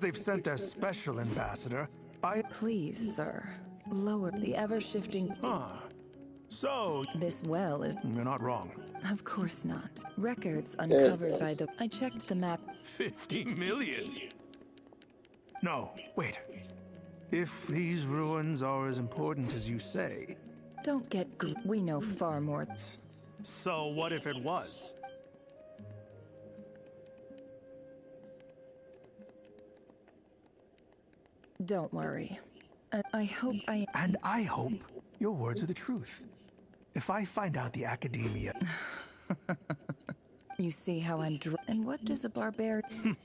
They've sent their special ambassador. Please, sir. Lower the ever-shifting... So... This well is... You're not wrong. Of course not. Records uncovered by the... I checked the map. 50 million? No, wait. If these ruins are as important as you say... Don't get we know far more. So what if it was? Don't worry. I hope I... And I hope your words are the truth. If I find out the academia... You see how I'm and what does a barbarian...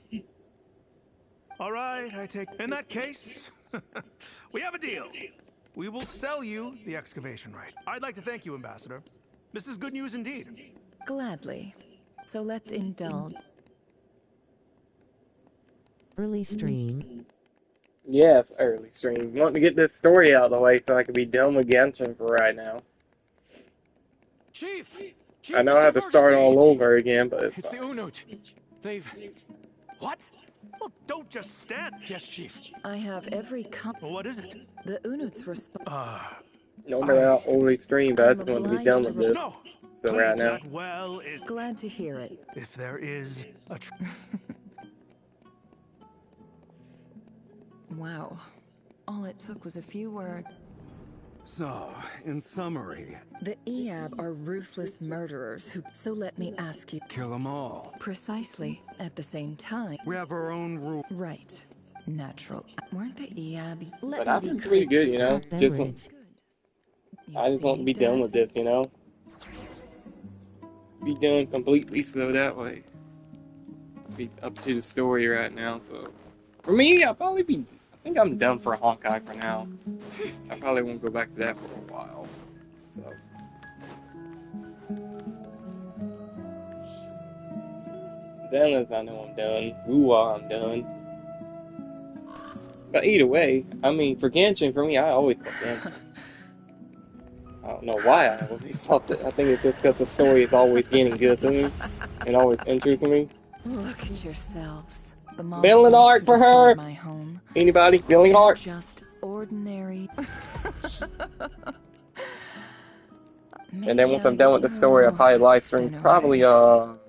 All right, I take... In that case, we have a deal. We will sell you the excavation right. I'd like to thank you, Ambassador. This is good news indeed. Gladly. So let's indulge. Early stream. Yes, early stream. Want to get this story out of the way so I can be done with Genshin for right now. Chief, I know I have to start all over again, but it's the Unut. They've... What? Well, don't just stand. Yes, Chief. I have every What is it? The Unuts normally I don't only stream, but I just want to be done with this. No. So right now. Well is... Glad to hear it. If there is a... Wow. All it took was a few words. So, in summary... The Eab are ruthless murderers who... So let me ask you... Kill them all. Precisely. At the same time... We have our own rule. Right. Natural. Weren't the Eab... But I've been pretty good, you know? I just want to be done with this, you know? Be done completely so that way. Be up to the story right now, so... For me, I think I'm done for Honkai for now. I probably won't go back to that for a while. So. Then as I know I'm done. Ooh, I'm done. But either way, I mean, for Genshin, for me, I always love Genshin. I don't know why I always loved it. I think it's just because the story is always getting good to me. And always interests me. Look at yourselves. Billing art for her! My home. Anybody? Billing art? Just ordinary. And then once I'm done with the story, I'll probably live stream probably,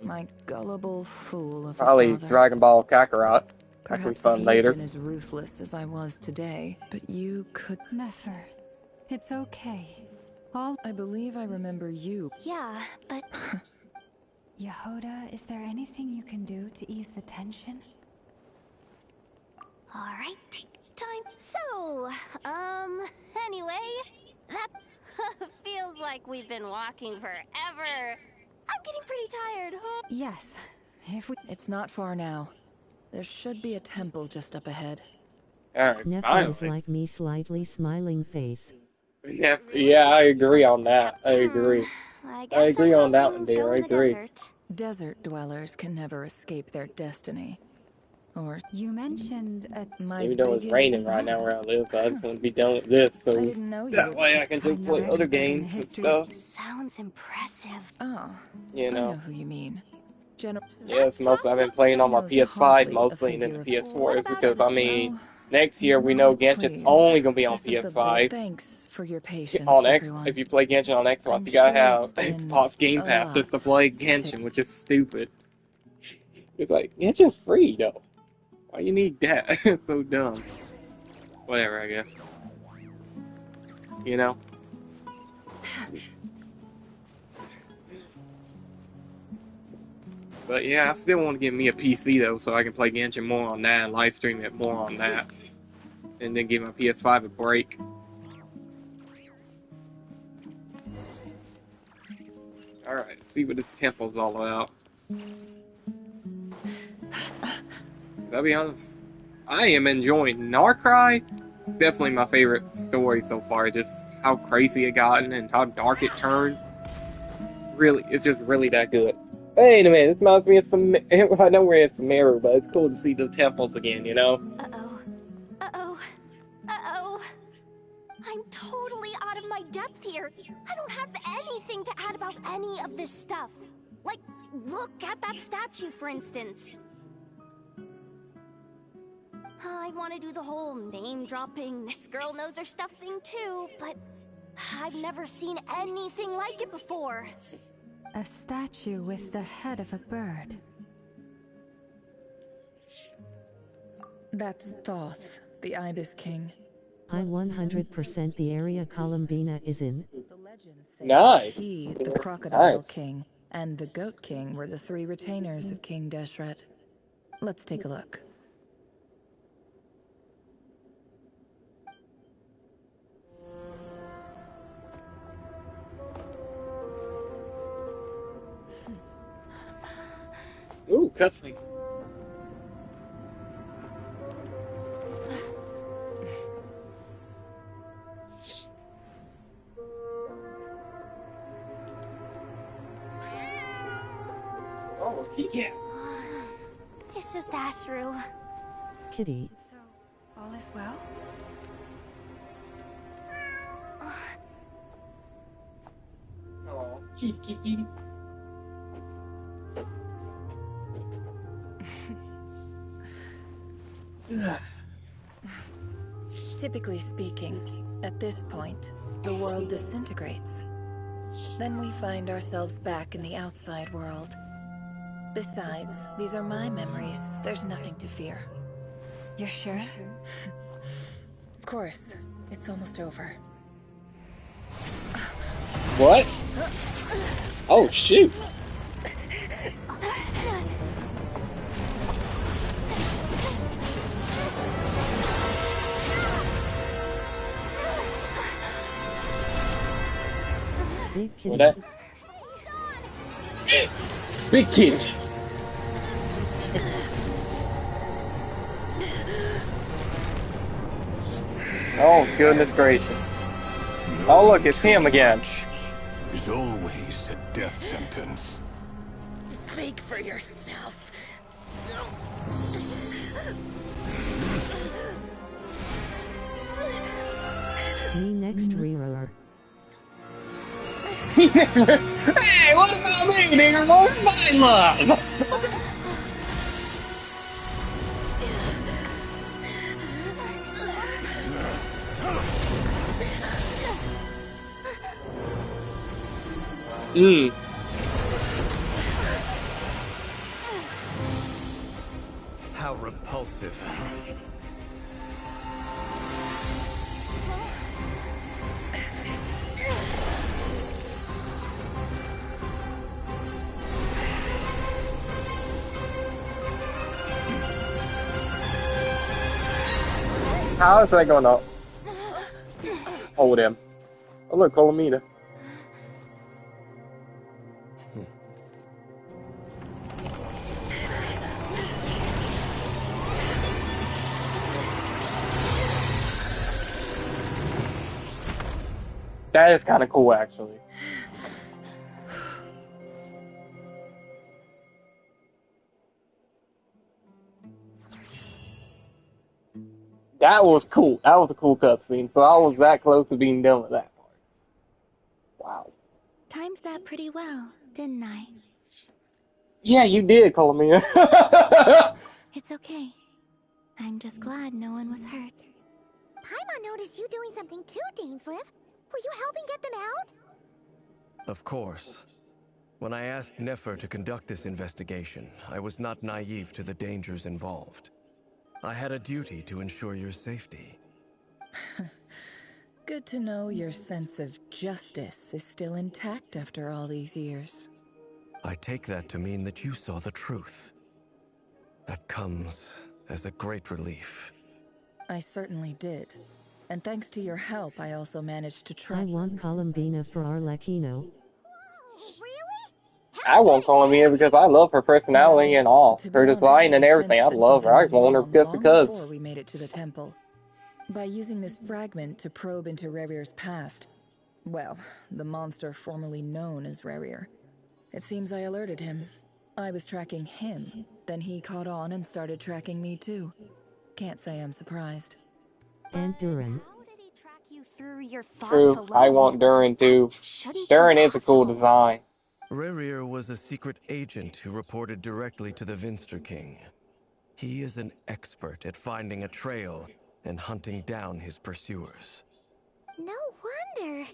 My gullible fool of probably Dragon Ball Kakarot. That could be fun later. Perhaps as ruthless as I was today, but you could... Nefer, it's okay. I believe I remember you. Yeah, but... Yehoda, is there anything you can do to ease the tension? Alright, time. So, anyway, that feels like we've been walking forever. I'm getting pretty tired, huh? Yes, if we... It's not far now. There should be a temple just up ahead. Alright, Nefer is like me, slightly smiling face. Yeah, I agree on that. I agree. I agree on that one, dear. I agree. Desert dwellers can never escape their destiny. Or you mentioned even though it's raining right now where I live, but I just want to be done with this, so that way I can just play other games and stuff. Sounds impressive. Oh, you know. I know who you mean. Yes, mostly I've been playing on my PS5 mostly, and then the PS4 is because I mean, next year we know Genshin's only gonna be on PS5. Thanks for your patience, on X, if you play Genshin on Xbox, you gotta have Xbox Game Pass just to play Genshin, which is stupid. It's like Genshin's free though. Why you need that? It's so dumb. Whatever, I guess. You know? But yeah, I still want to get me a PC though, so I can play Genshin more on that and live stream it more on that. And then give my PS5 a break. Alright, see what this temple's all about. I'll be honest, I am enjoying Narcry. Definitely my favorite story so far. Just how crazy it gotten and how dark it turned. Really, it's just really that good. Wait a minute, this reminds me of some. I know we're in Sumeru, but it's cool to see the temples again. You know. I'm totally out of my depth here. I don't have anything to add about any of this stuff. Like, look at that statue, for instance. I want to do the whole name dropping, this girl knows her stuff thing too, but I've never seen anything like it before. A statue with the head of a bird. That's Thoth, the Ibis King. I 100% the area Columbina is in. The legends say Nice. he, the Crocodile Nice. King, and the Goat King were the three retainers of King Deshret. Let's take a look. Ooh, cutscene. Oh, yeah. It's just Ashru. Kitty, So, all is well? Oh, kitty. Typically speaking, at this point, the world disintegrates. Then we find ourselves back in the outside world. Besides, these are my memories. There's nothing to fear. You're sure? Of course, it's almost over. What? Oh, shoot. big kitty. What that? Big kid. Oh, goodness gracious. Oh, look, it's him again. Is always a death sentence. Speak for yourself. Me next rearer. Hey, what about me, nigga? Where's my love? How repulsive. How is that going up? Hold him. Oh, look, Colomina. That is kind of cool, actually. That was cool. That was a cool cutscene. So I was that close to being done with that part. Wow. Timed that pretty well, didn't I? Yeah, you did, Colomina. It's okay. I'm just glad no one was hurt. Paimon noticed you doing something too, Dainsleif. Were you helping get them out? Of course. When I asked Nefer to conduct this investigation, I was not naive to the dangers involved. I had a duty to ensure your safety. Good to know your sense of justice is still intact after all these years. I take that to mean that you saw the truth. That comes as a great relief. I certainly did. And thanks to your help, I also managed to track... I want Columbina for Arlecchino. Really? I won't Colomina because I love her personality and all. To be Her honest, design and I everything. I sensed that love her. I something was want her wrong just long because. before we made it to the temple. By using this fragment to probe into Rerir's past, well, the monster formerly known as Rerir, it seems I alerted him. I was tracking him, then he caught on and started tracking me too. Can't say I'm surprised. And Duran. How did he track you through your thoughts True. alone? I want Durin too. Shouldn't Durin be is a cool possible. design. Rerir was a secret agent who reported directly to the Vinster King. He is an expert at finding a trail and hunting down his pursuers. No wonder.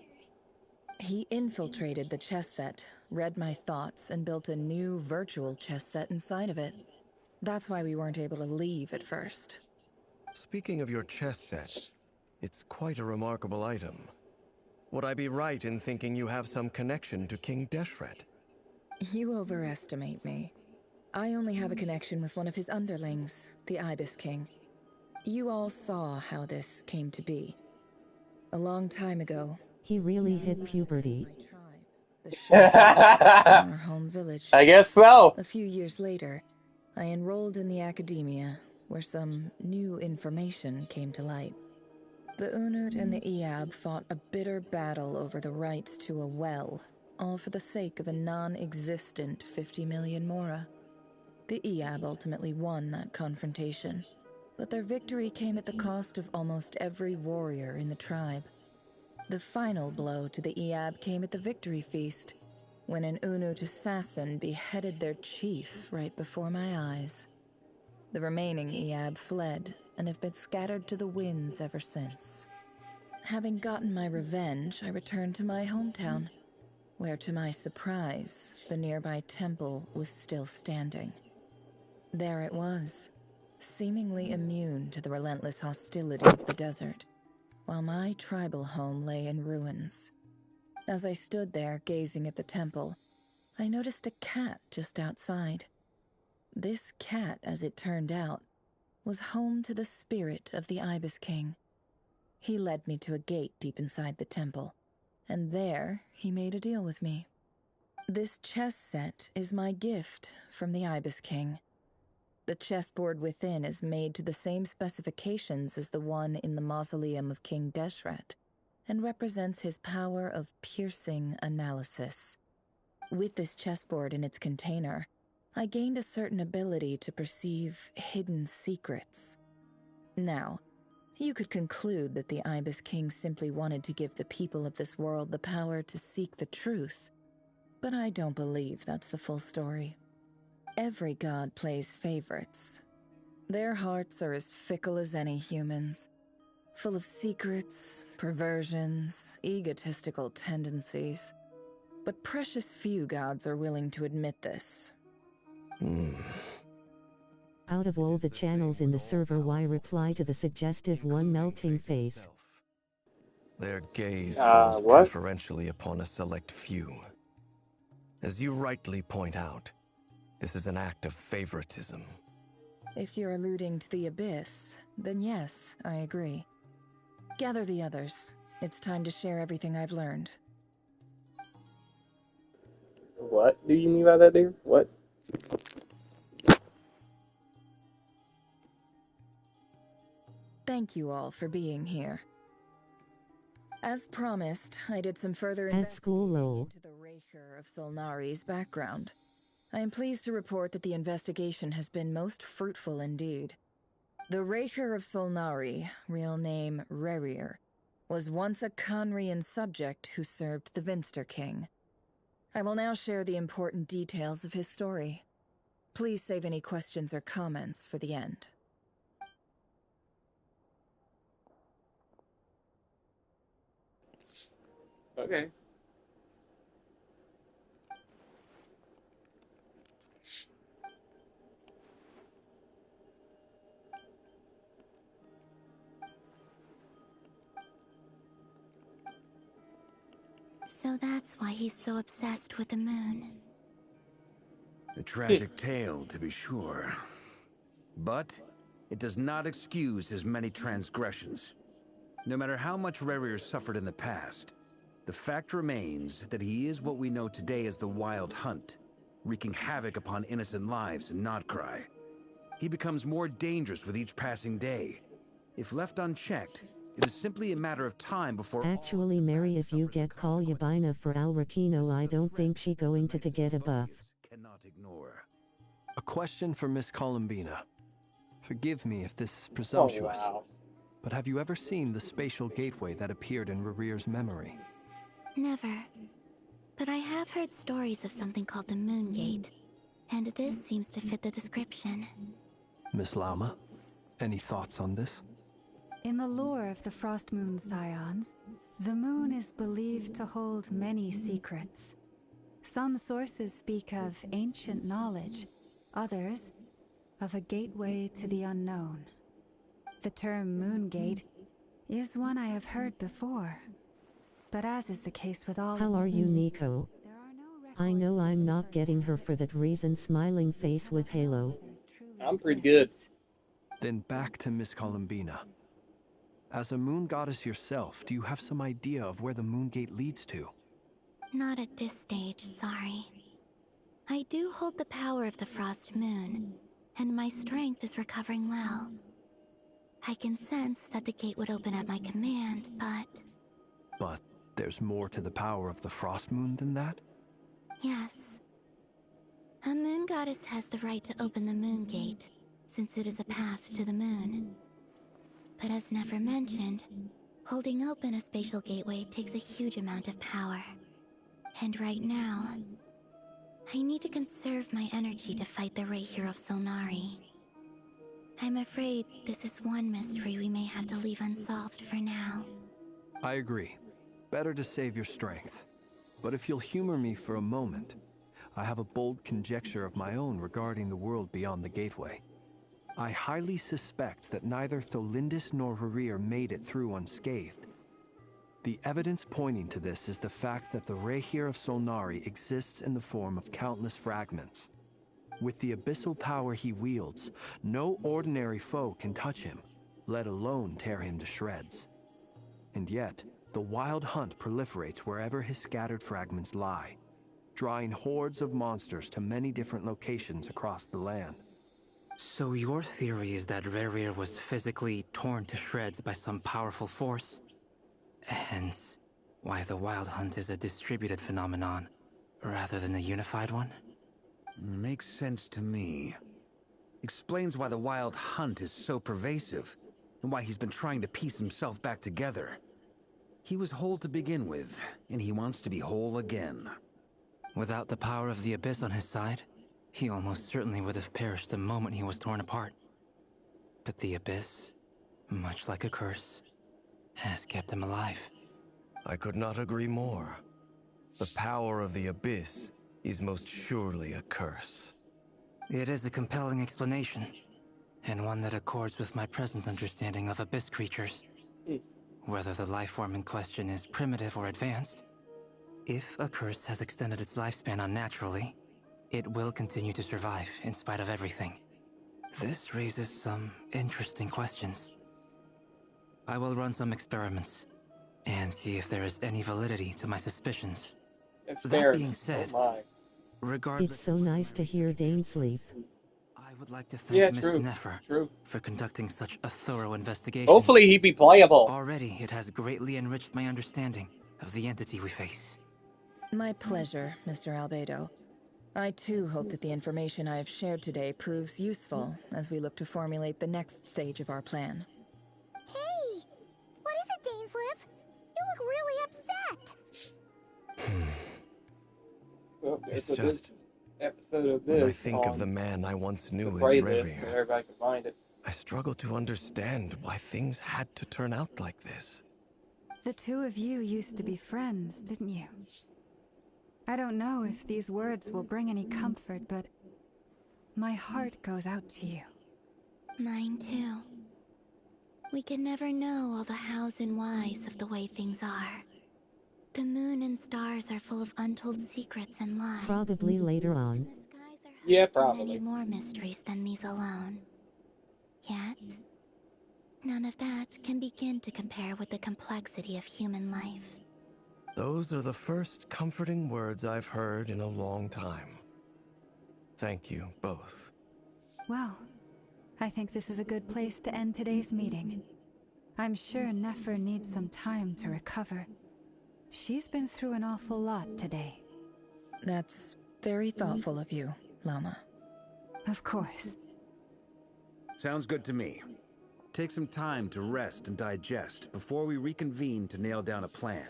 He infiltrated the chess set, read my thoughts, and built a new virtual chess set inside of it. That's why we weren't able to leave at first. Speaking of your chess set, it's quite a remarkable item. Would I be right in thinking you have some connection to King Deshret? You overestimate me. I only have a connection with one of his underlings, the Ibis King. You all saw how this came to be. A long time ago, He really hit puberty. my tribe, the Shogun, in our home village. I guess so. A few years later, I enrolled in the academia, where some new information came to light. The Unut and the Iab fought a bitter battle over the rights to a well, all for the sake of a non-existent 50 million mora. The Iab ultimately won that confrontation, but their victory came at the cost of almost every warrior in the tribe. The final blow to the Iab came at the victory feast, when an Unut assassin beheaded their chief right before my eyes. The remaining Iab fled and have been scattered to the winds ever since. Having gotten my revenge, I returned to my hometown, where to my surprise, the nearby temple was still standing. There it was, seemingly immune to the relentless hostility of the desert, while my tribal home lay in ruins. As I stood there gazing at the temple, I noticed a cat just outside. This cat, as it turned out, was home to the spirit of the Ibis King. He led me to a gate deep inside the temple, and there he made a deal with me. This chess set is my gift from the Ibis King. The chessboard within is made to the same specifications as the one in the mausoleum of King Deshret, and represents his power of piercing analysis. With this chessboard in its container, I gained a certain ability to perceive hidden secrets. Now, you could conclude that the Ibis King simply wanted to give the people of this world the power to seek the truth, but I don't believe that's the full story. Every god plays favorites. Their hearts are as fickle as any human's, full of secrets, perversions, egotistical tendencies. But precious few gods are willing to admit this. Out of all the channels in the server, why reply to the suggestive one melting face? Their gaze falls What? preferentially upon a select few. As you rightly point out, this is an act of favoritism. If you're alluding to the Abyss, then yes, I agree. Gather the others. It's time to share everything I've learned. What do you mean by that, dear? What? Thank you all for being here. As promised, I did some further At school, lol. into the Raker of Solnari's background. I am pleased to report that the investigation has been most fruitful indeed. The Raker of Solnari, real name Rerir, was once a Conrian subject who served the Vinster King. I will now share the important details of his story. Please save any questions or comments for the end. Okay. So that's why he's so obsessed with the moon. A tragic tale, to be sure. But it does not excuse his many transgressions. No matter how much Rerir suffered in the past, the fact remains that he is what we know today as the Wild Hunt, wreaking havoc upon innocent lives in Nodcry. He becomes more dangerous with each passing day. If left unchecked, it is simply a matter of time before... Actually, Mary, if you get call Yabina for Al Rakino, I don't think she going to get a buff. Cannot ignore. A question for Miss Columbina. Forgive me if this is Oh, presumptuous, wow. but have you ever seen the spatial gateway that appeared in Rerir's memory? Never. But I have heard stories of something called the Moon Gate, and this seems to fit the description. Miss Lama, any thoughts on this? In the lore of the Frost Moon Scions, the moon is believed to hold many secrets. Some sources speak of ancient knowledge, others of a gateway to the unknown. The term Moongate is one I have heard before, but as is the case with all... How are you, Niko? there are no I know records I'm of not getting her for that reason, smiling face with Halo. I'm pretty good. Then back to Miss Columbina. As a moon goddess yourself, do you have some idea of where the Moongate leads to? Not at this stage, sorry. I do hold the power of the Frost Moon, and my strength is recovering well. I can sense that the gate would open at my command, but... But there's more to the power of the Frost Moon than that? Yes. A moon goddess has the right to open the moon gate, since it is a path to the moon. But as Nefer mentioned, holding open a spatial gateway takes a huge amount of power. And right now, I need to conserve my energy to fight the Ray Hero of Solnari. I'm afraid this is one mystery we may have to leave unsolved for now. I agree. Better to save your strength. But if you'll humor me for a moment, I have a bold conjecture of my own regarding the world beyond the gateway. I highly suspect that neither Tholindis nor Rerir made it through unscathed. The evidence pointing to this is the fact that the Rehir of Solnari exists in the form of countless fragments. With the abyssal power he wields, no ordinary foe can touch him, let alone tear him to shreds. And yet, the wild hunt proliferates wherever his scattered fragments lie, drawing hordes of monsters to many different locations across the land. So your theory is that Rerir was physically torn to shreds by some powerful force? Hence, why the Wild Hunt is a distributed phenomenon, rather than a unified one? Makes sense to me. Explains why the Wild Hunt is so pervasive, and why he's been trying to piece himself back together. He was whole to begin with, and he wants to be whole again. Without the power of the Abyss on his side, he almost certainly would have perished the moment he was torn apart. But the Abyss, much like a curse, has kept him alive. I could not agree more. The power of the Abyss is most surely a curse. It is a compelling explanation, and one that accords with my present understanding of Abyss creatures. Whether the life form in question is primitive or advanced, if a curse has extended its lifespan unnaturally, it will continue to survive in spite of everything. This raises some interesting questions. I will run some experiments and see if there is any validity to my suspicions. That being said, regardless... It's so nice to hear Dainsleif. I would like to thank Miss true. Nefer for conducting such a thorough investigation. Hopefully he'd be playable. Already, it has greatly enriched my understanding of the entity we face. My pleasure, Mr. Albedo. I too hope that the information I have shared today proves useful as we look to formulate the next stage of our plan. Hey! What is it, Dainsleif? You look really upset! Well, It's a just... good episode of When I this think of the man I once knew as playlist, so Rerir, everybody can find it. I struggle to understand why things had to turn out like this. The two of you used to be friends, didn't you? I don't know if these words will bring any comfort, but my heart goes out to you. Mine too. We can never know all the hows and whys of the way things are. The moon and stars are full of untold secrets and lies. Probably later on. The skies are Yeah, host to probably. many more mysteries than these alone. Yet, none of that can begin to compare with the complexity of human life. Those are the first comforting words I've heard in a long time. Thank you, both. Well, I think this is a good place to end today's meeting. I'm sure Nefer needs some time to recover. She's been through an awful lot today. That's very thoughtful of you, Lama. Of course. Sounds good to me. Take some time to rest and digest before we reconvene to nail down a plan.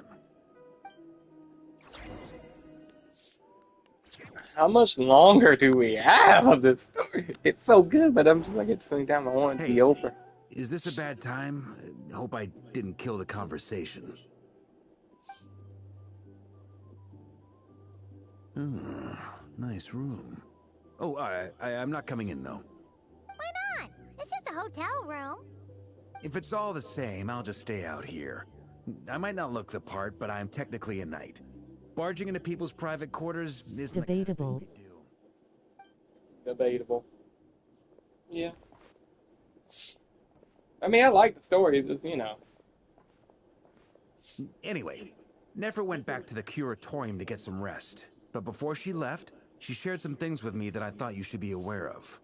How much longer do we have of this story? It's so good, but I'm just like, at the same time, I want it to be over. Is this a bad time? Hope I didn't kill the conversation. Nice room. Oh, I'm not coming in, though. Why not? It's just a hotel room. If it's all the same, I'll just stay out here. I might not look the part, but I'm technically a knight. Barging into people's private quarters isn't debatable. The kind of thing you do. Debatable. Yeah. I mean, I like the story, just, you know. Anyway, Nefer went back to the curatorium to get some rest. But before she left, she shared some things with me that I thought you should be aware of.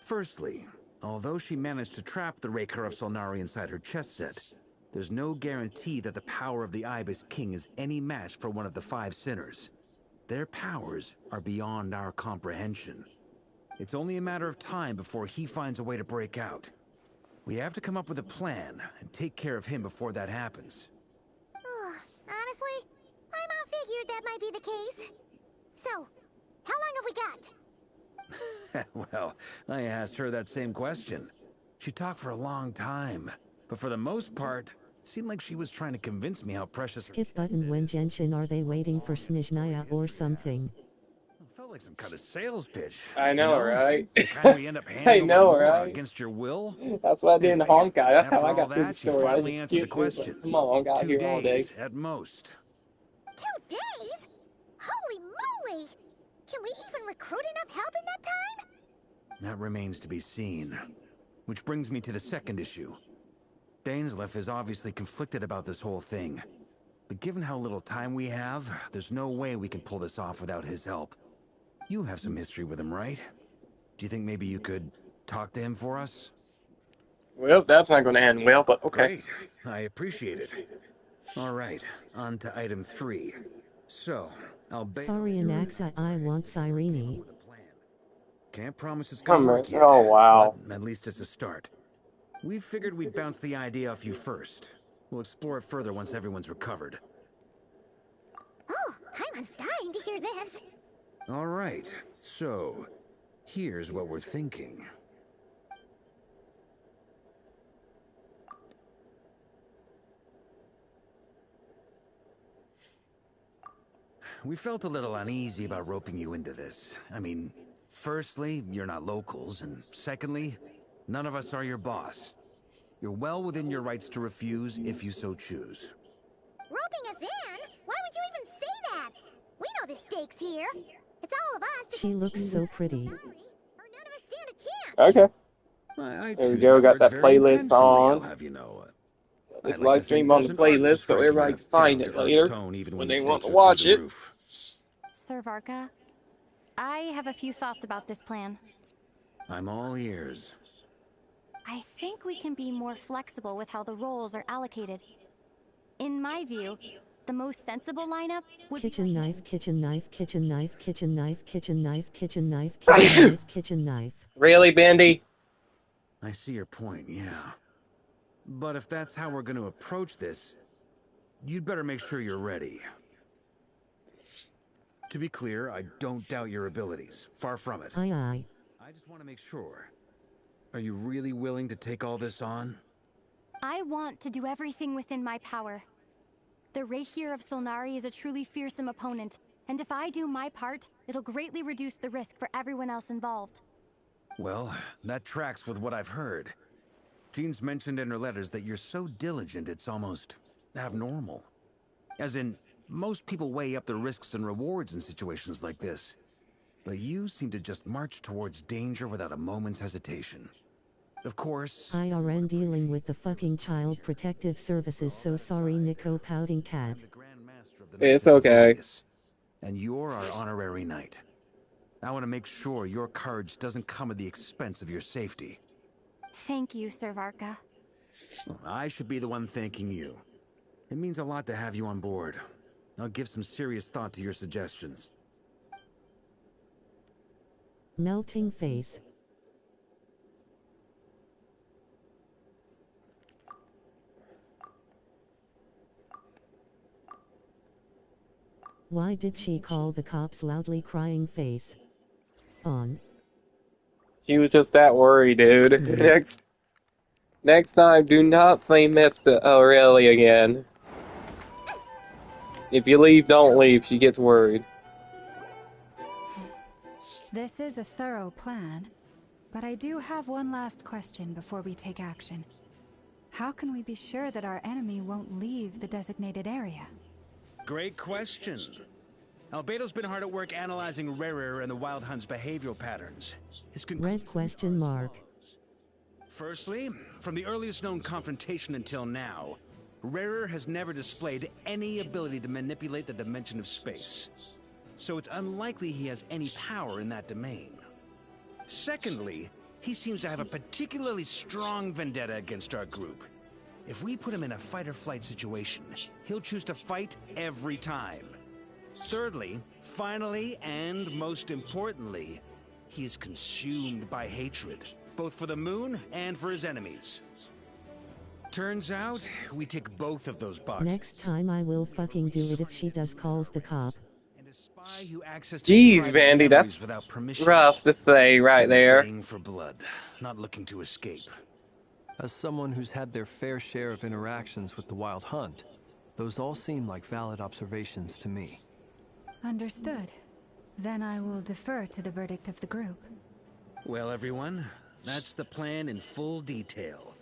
Firstly, although she managed to trap the Raker of Solnari inside her chess set, there's no guarantee that the power of the Ibis King is any match for one of the 5 sinners. Their powers are beyond our comprehension. It's only a matter of time before he finds a way to break out. We have to come up with a plan and take care of him before that happens. Honestly, my mom figured that might be the case. So, how long have we got? Well, I asked her that same question. She talked for a long time, but for the most part, it seemed like she was trying to convince me how precious her Skip button when Genshin. Are they waiting for Snizhnaya or something? It felt like some kind of sales pitch. I know, right? The kind where you end up I handing know, over more right? against your will. That's what I did in Anyway, Honkai. That's how after I all got through the that, she story. I finally just answered the skipped it, like, question. come on, I got 2 here all day. days at most. 2 days? Holy moly! Can we even recruit enough help in that time? That remains to be seen. Which brings me to the second issue. Dainsleif is obviously conflicted about this whole thing. But given how little time we have, there's no way we can pull this off without his help. You have some history with him, right? Do you think maybe you could talk to him for us? Well, that's not going to end well, but okay. Great. I appreciate it. All right, on to item 3. So, I'll bet. Sorry, Anaxa, I want Cyrene. Can't promise it's gonna work yet. Oh, wow. But at least it's a start. We figured we'd bounce the idea off you first. We'll explore it further once everyone's recovered. Oh, Paimon's dying to hear this. All right, so here's what we're thinking. We felt a little uneasy about roping you into this. I mean, firstly, you're not locals, and secondly, none of us are your boss. You're well within your rights to refuse if you so choose. Roping us in? Why would you even say that? We know the stakes here. It's all of us. She looks so pretty. Or none of us stand a chance. Okay. I There we choose go, my got words that very playlist intentionally, I'll on. have you know. This I like live to stream think on the there's an art to playlist so striking everybody a can find it down-to-earth later tone even when the they want stakes to are watch through it. the roof. Sir Varka, I have a few thoughts about this plan. I'm all ears. I think we can be more flexible with how the roles are allocated. In my view, the most sensible lineup would Kitchen knife, kitchen knife, kitchen knife, kitchen knife, kitchen knife, kitchen knife, kitchen knife, kitchen knife. Really, Bendy? I see your point, yeah. But if that's how we're going to approach this, you'd better make sure you're ready. To be clear, I don't doubt your abilities. Far from it. Aye. I just want to make sure. Are you really willing to take all this on? I want to do everything within my power. The Rahier of Solnari is a truly fearsome opponent, and if I do my part, it'll greatly reduce the risk for everyone else involved. Well, that tracks with what I've heard. Jean's mentioned in her letters that you're so diligent it's almost abnormal. As in, most people weigh up the risks and rewards in situations like this. But you seem to just march towards danger without a moment's hesitation. Of course... IRN dealing with the fucking Child Protective Services, so sorry Niko pouting cat. It's okay. And you're our honorary knight. I want to make sure your courage doesn't come at the expense of your safety. Thank you, Sir Varka. I should be the one thanking you. It means a lot to have you on board. I'll give some serious thought to your suggestions. Melting face. Why did she call the cops loudly crying face? On. She was just that worried, dude. Next time, do not say Mr. Aurelia again. If you leave, don't leave. She gets worried. This is a thorough plan, but I do have one last question before we take action. How can we be sure that our enemy won't leave the designated area? Great question. Albedo's been hard at work analyzing Rarer and the Wild Hunt's behavioral patterns. His Red question mark. Firstly, from the earliest known confrontation until now, Rarer has never displayed any ability to manipulate the dimension of space. So it's unlikely he has any power in that domain. Secondly, he seems to have a particularly strong vendetta against our group. If we put him in a fight-or-flight situation, he'll choose to fight every time. Thirdly, finally, and most importantly, he is consumed by hatred, both for the moon and for his enemies. Turns out, we tick both of those boxes. Next time I will fucking do it if she does calls the cop. And a spy who accesses Jeez, private Vandy, memories that's without permission. rough to say right there. Baying for blood, not looking to escape. As someone who's had their fair share of interactions with the Wild Hunt, those all seem like valid observations to me. Understood. Then I will defer to the verdict of the group. Well, everyone, that's the plan in full detail.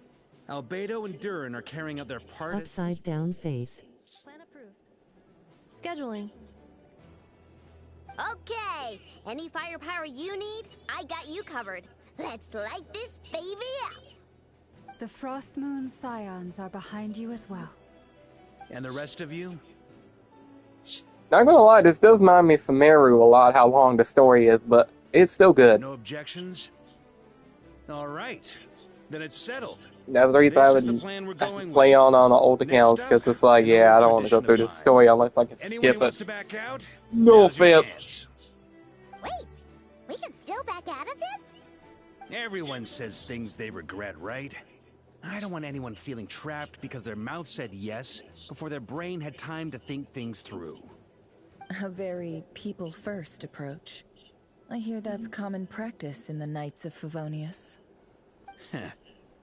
Albedo and Durin are carrying out their part. Upside down face. Plan approved. Scheduling. Okay, any firepower you need, I got you covered. Let's light this baby up. The Frost Moon Scions are behind you as well. And the rest of you? Not gonna lie, this does remind me of Sumeru a lot, how long the story is, but it's still good. No objections? All right, then it's settled. That's the reason I would play on old accounts, because it's like, yeah, I don't want to go through this story unless I can Anyone skip who wants it. to back out? No Now's your offense. chance. Wait, we can still back out of this? Everyone says things they regret, right? I don't want anyone feeling trapped because their mouth said yes before their brain had time to think things through. A very people-first approach. I hear that's common practice in the Knights of Favonius. Heh.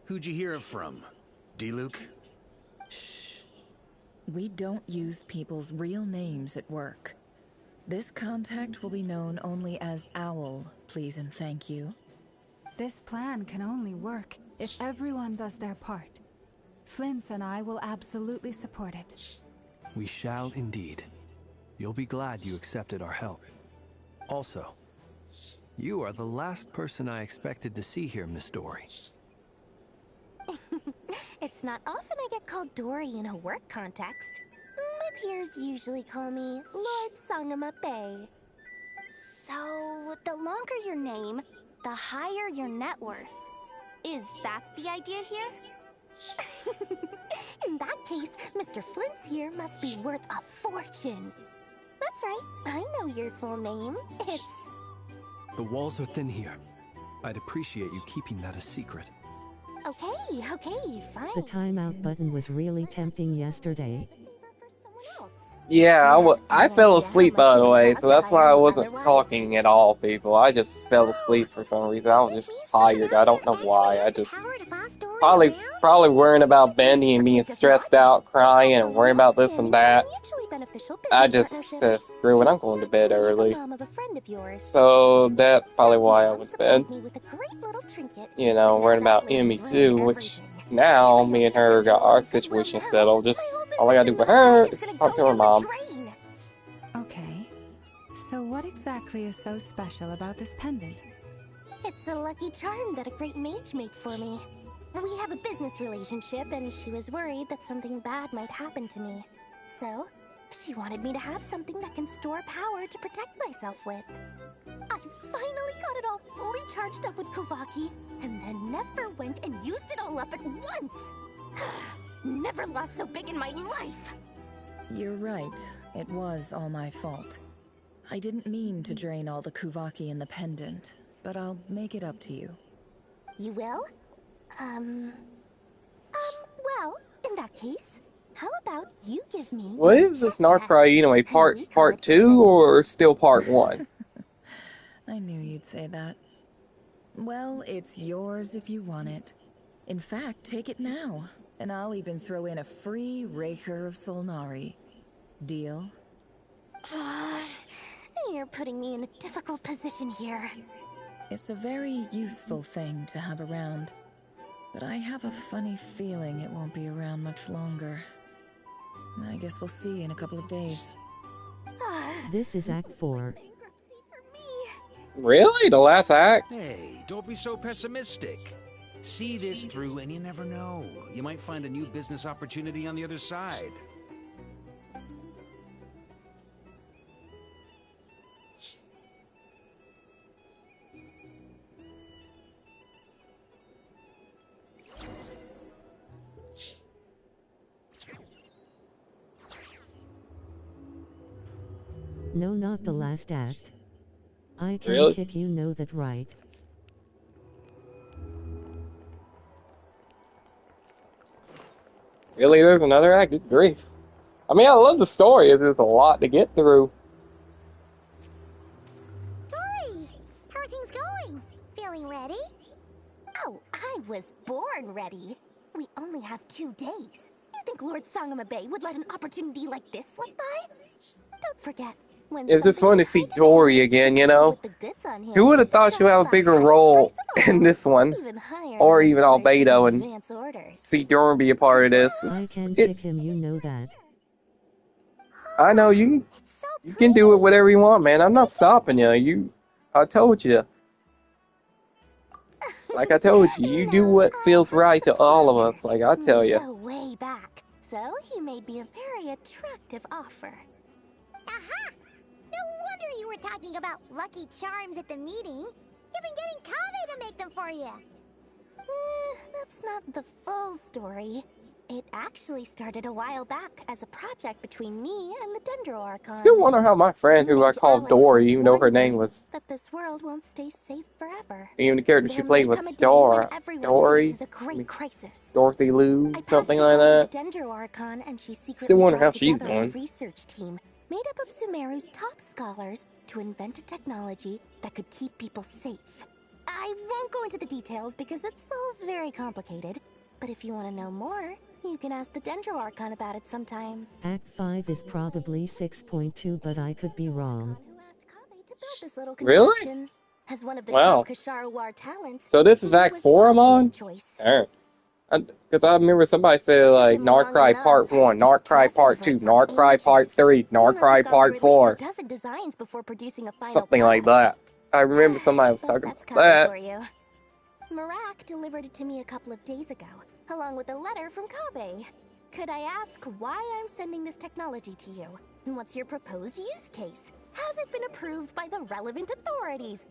Who'd you hear it from? D-Luke? Shh. We don't use people's real names at work. This contact will be known only as Owl, please and thank you. This plan can only work if everyone does their part. Flint's and I will absolutely support it. We shall indeed. You'll be glad you accepted our help. Also, you are the last person I expected to see here, Miss Dory. It's not often I get called Dory in a work context. My peers usually call me Lord Sangamabe. So, the longer your name, the higher your net worth. Is that the idea here? In that case, Mr. Flint's here must be worth a fortune. That's right, I know your full name. It's... The walls are thin here. I'd appreciate you keeping that a secret. Okay, fine. The timeout button was really tempting yesterday. Yeah, I fell asleep, by the way, so that's why I wasn't talking at all, people. I just fell asleep for some reason. I was just tired. I don't know why. I just probably worrying about Bendy and being stressed out, crying, and worrying about this and that. I just said, screw it, I'm going to bed early. So that's probably why I went to bed. You know, worrying about Emmy too, which now me and her got our situation settled. Just all I gotta do for her is talk to her mom. Okay, so what exactly is so special about this pendant? It's a lucky charm that a great mage made for me. We have a business relationship, and she was worried that something bad might happen to me. So, she wanted me to have something that can store power to protect myself with. I finally got it all fully charged up with Kovaki, and then never went and used it all up at once! Never lost so big in my life! You're right. It was all my fault. I didn't mean to drain all the Kuvaki in the pendant, but I'll make it up to you. You will? Well, in that case, how about you give me... What is this Narcry anyway? Part 2 or still part 1? I knew you'd say that. Well, it's yours if you want it. In fact, take it now, and I'll even throw in a free Raker of Solnari. Deal? You're putting me in a difficult position here. It's a very useful thing to have around, but I have a funny feeling it won't be around much longer. I guess we'll see in a couple of days. This is Act 4. Really? The last act? Hey, don't be so pessimistic. See this through and you never know. You might find a new business opportunity on the other side. No, not the last act. I can Really? kick, you know that, right? Really? There's another act? Good grief. I mean, I love the story. It's just a lot to get through. Dory, how are things going? Feeling ready? Oh, I was born ready. We only have 2 days. You think Lord Sangama Bay would let an opportunity like this slip by? Don't forget, when It's just fun to see something's Dory again, you know? with the goods on him, Who would have thought she would have a bigger role in this one? even higher Or than even the sellers Albedo taking and advance orders. see Dory be a part of this. I can It, kick him, you know that. I know you can do it whatever you want, man. I'm not stopping you. I told you. Like I told you, you do what feels right to all of us. Like I tell you. Go way back. So he made me a very attractive offer. Aha! No wonder you were talking about Lucky Charms at the meeting. You've been getting Kave to make them for you. That's not the full story. It actually started a while back as a project between me and the Dendro Archon. Still wonder how my friend, who I called Dory, even though her name was, that this world won't stay safe forever. even the character she There played may was come a day when everyone Dory, faces a great crisis. Dorothy Lou, I passed something this like on to that. the Dendro Archon, and she secretly Still wonder how brought she's together a doing. research team made up of Sumeru's top scholars to invent a technology that could keep people safe. I won't go into the details because it's all very complicated, but if you want to know more, you can ask the Dendro Archon about it sometime. Act 5 is probably 6.2, but I could be wrong. This little Really? contraption has one of the Wow. top Kasharawar talents. So this is and it Act was 4 the I'm on? obvious choice. Alright. Because I remember somebody said, like, Narcry Part 1, Narcry Part 2, Narcry Part 3, Narcry Part 4. A dozen designs before producing a final Something like that. I remember somebody was talking That's about Kave that. for you. Marak delivered it to me a couple of days ago, along with a letter from Kave. Could I ask why I'm sending this technology to you? And what's your proposed use case? Has it been approved by the relevant authorities?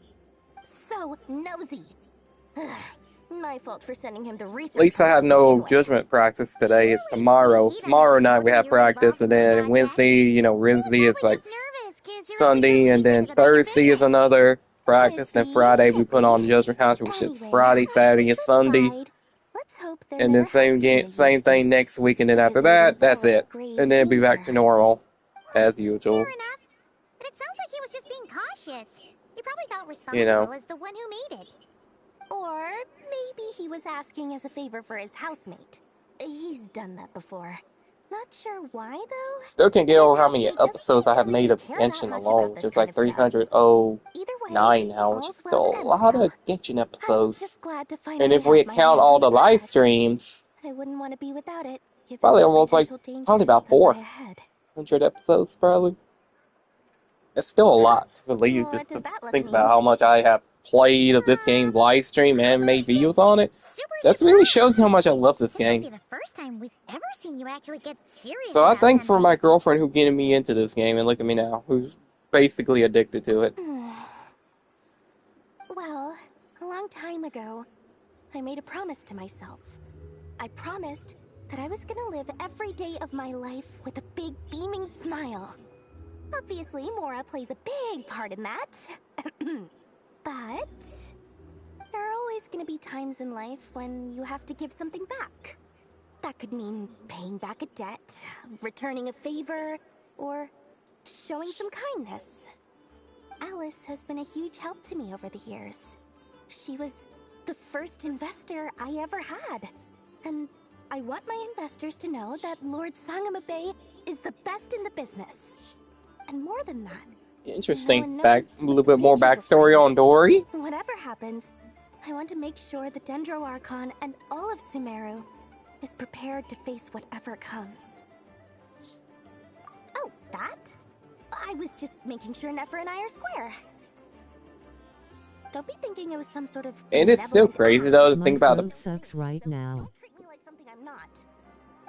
So nosy. My fault for sending him the research. At least I have no judgment practice today. It's tomorrow. Tomorrow night we have practice, and then Wednesday, you know, Wednesday is like Sunday, and then Thursday is another practice, then Friday we put on Judgment House, which is Friday, Saturday, and Sunday. And then same thing next week, and then after that, that's it. And then be back to normal, as usual. Fair enough. But it sounds like he was just being cautious. He probably felt responsible You know. as the one who made it. Or maybe he was asking as a favor for his housemate. He's done that before. Not sure why, though. Still can't get over how many episodes I have made of Genshin alone, which is like 309 now, which is still a lot of Genshin episodes. And if we count all the live streams, I wouldn't want to be without it. probably almost like, probably about 400 episodes, probably. It's still a lot to believe, just to think about how much I have played of this game, live stream, and made videos on it. That really shows how much I love this game. The first time we've ever seen you actually get serious. So I thank for my girlfriend who getting me into this game, and look at me now, who's basically addicted to it. Well, a long time ago, I made a promise to myself. I promised that I was gonna live every day of my life with a big beaming smile. Obviously, Mora plays a big part in that. But there are always gonna be times in life when you have to give something back. That could mean paying back a debt, returning a favor, or showing some kindness. Alice has been a huge help to me over the years. She was the first investor I ever had. And I want my investors to know that Lord Sangama Bay is the best in the business. And more than that, Interesting. no one A knows little what the bit more future will backstory bring. on Dory. Whatever happens, I want to make sure the Dendro Archon and all of Sumeru is prepared to face whatever comes. Oh, that? I was just making sure Nefer and I are square. Don't be thinking it was some sort of It is still benevolent crazy act. though to My think about throat sucks right now. Don't treat me like something I'm not.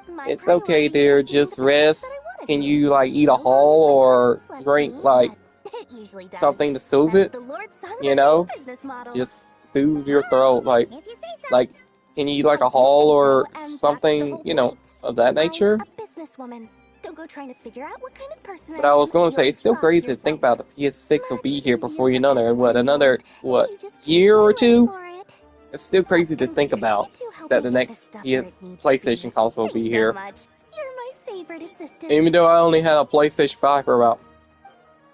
My It's okay, priority dear. is doing Just the business rest. that I want to Can do. you like eat a So long as whole my or conscience lets drink me, like but it usually does. something to soothe That's it? the Lord Sangama You Bay know, business model. just soothe your throat. If you say so. Like, can you eat like I a do whole say so, or and that's the something, whole you know, point. of that I'm nature? a businesswoman. Don't go trying to figure out what kind of person But I I was am. going to say, You'll it's still exhaust crazy to think yourself. about the PS6 will be Much here easier before you for know it. everyone What, another, involved if what, you just take year my or word two? for it. It's still crazy to And think could about you two help that me the get this next stuff where PS it needs to PlayStation be? console will Thanks be so here. much. You're my favorite assistant. Even though I only had a PlayStation 5 for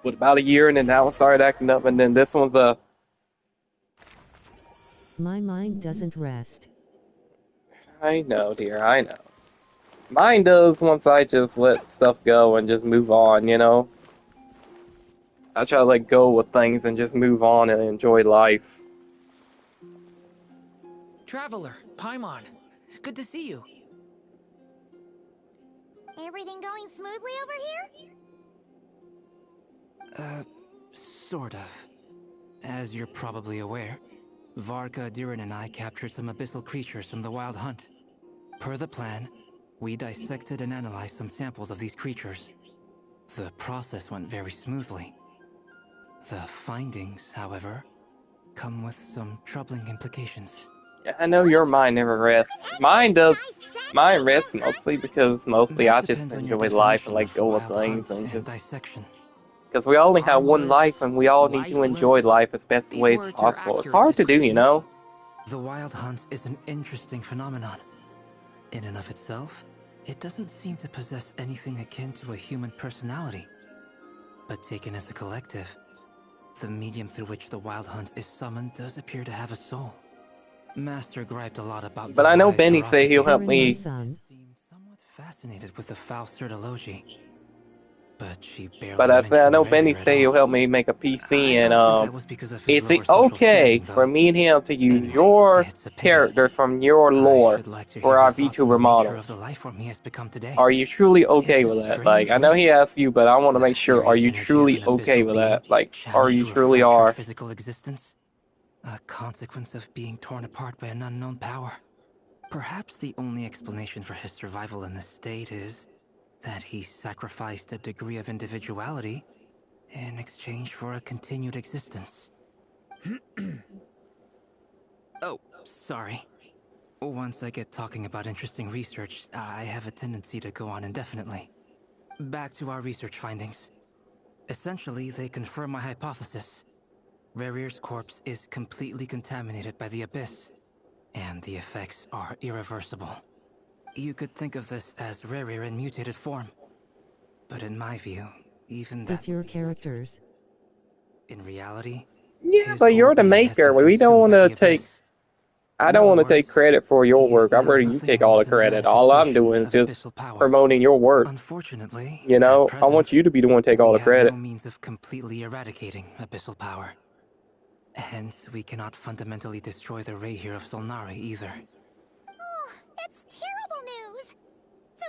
about a year, and then that one started acting up, and then this one's a... My mind doesn't rest. I know, dear, I know. Mine does once I just let stuff go and just move on, you know? I try to let go with things and just move on and enjoy life. Traveler, Paimon, it's good to see you. Everything going smoothly over here? Sort of. As you're probably aware, Varka, Durin, and I captured some abyssal creatures from the Wild Hunt. Per the plan, we dissected and analyzed some samples of these creatures. The process went very smoothly. The findings, however, come with some troubling implications. Yeah, I know your mind never rests. Mine does. Mine rests mostly because mostly That I just depends on your enjoy life and definition let of go of wild things hunt and and just... dissection. Because we only have one life Harmless, and we all need to enjoy lifeless. life as best These way as words are possible. It's accurate hard to do, you descriptions. know? The wild hunt is an interesting phenomenon. In and of itself, it doesn't seem to possess anything akin to a human personality. But taken as a collective, the medium through which the wild hunt is summoned does appear to have a soul. Master griped a lot about But the I know wise Benny say he'll Herodotus. help Durin, my me. son. Seemed somewhat fascinated with the foul certology, but she barely But I mentioned know Benny Revere at say he'll all. help me make a PC, I and don't think that was because of his it's lower social okay standing, for though. me and him to use Anyway, your it's a pity. characters from your I lore should like to for hear our your thoughts on VTuber the nature models. of the life form he has become today. Are you truly okay It's a with that? Like, strange I know he race. asked you, but I want to The make sure, are furious you energy of truly an okay abyssal with being that? Like, are channeled you through a truly fractured are? physical existence? A consequence of being torn apart by an unknown power. Perhaps the only explanation for his survival in this state is that he sacrificed a degree of individuality in exchange for a continued existence. Oh, sorry. Once I get talking about interesting research, I have a tendency to go on indefinitely. Back to our research findings. Essentially, they confirm my hypothesis. Rerir's corpse is completely contaminated by the Abyss, and the effects are irreversible. You could think of this as Rerir in mutated form. But in my view, even that... It's your characters. In reality, Yeah, his but whole you're the being has maker. been We don't consumed want by to the take... Abyss. I In don't other want to take words, credit for your he is work. I'd now rather you nothing take more all the than a credit. All I'm manifestation doing is of just abyssal power. promoting your work. Unfortunately, You at know, I want present, you to be the one to take all we the have credit. no means of completely eradicating abyssal power. Hence, we cannot fundamentally destroy the Rayhir of Solnari either. Oh, that's terrible news. So,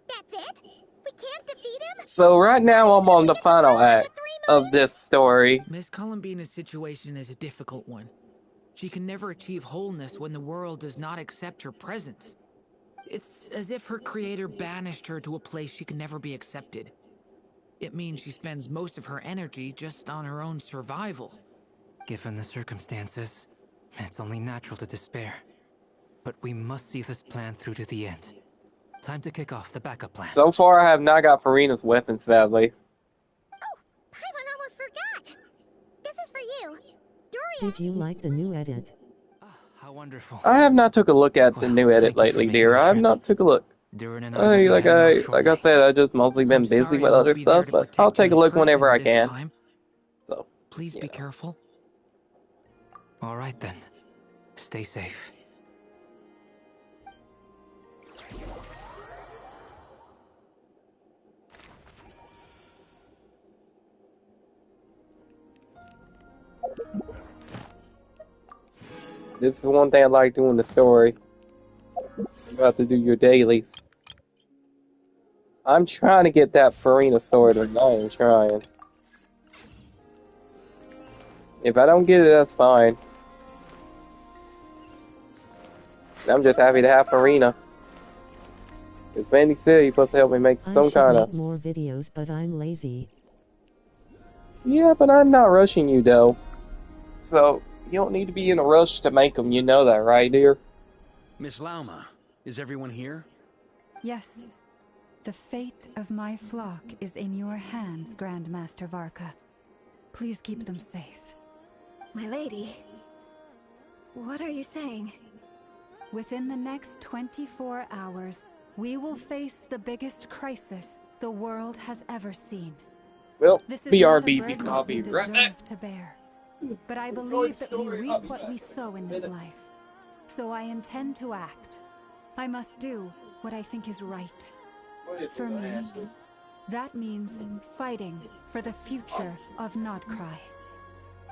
that's it? We can't defeat him? So right now I'm on the final act of this story. Miss Columbina's situation is a difficult one. She can never achieve wholeness when the world does not accept her presence. It's as if her creator banished her to a place she can never be accepted. It means she spends most of her energy just on her own survival. Given the circumstances, it's only natural to despair. But we must see this plan through to the end. Time to kick off the backup plan. So far I have not got Farina's weapon, sadly. Oh, Paimon almost forgot. This is for you. Did you like the new edit? How wonderful. I have not took a look at the Well, new edit thank you for lately, making dear. the I have trip. not took a look. Durin and I will be Like heading off I shortly. said, I just mostly been I'm busy sorry with I other won't be there stuff, to but protect I'll you take a in look whenever person I this can. time. So, Please you be know. careful. All right then. Stay safe. This is one thing I like doing the story. You have to do your dailies. I'm trying to get that Farina sword, and I am trying. If I don't get it, that's fine. I'm just happy to have Farina. As Mandy said, you're supposed to help me make some kind of... more videos, but I'm lazy. Yeah, but I'm not rushing you, though. So, you don't need to be in a rush to make them. You know that, right, dear? Miss Lauma, is everyone here? Yes. The fate of my flock is in your hands, Grandmaster Varka. Please keep them safe. My lady, what are you saying? Within the next 24 hours, we will face the biggest crisis the world has ever seen. Well, this is BRB, not a burden I'll we be right deserve to bear. But I believe that we reap what we sow in this life. So I intend to act. I must do what I think is right. For me, that means fighting for the future of Nodcry.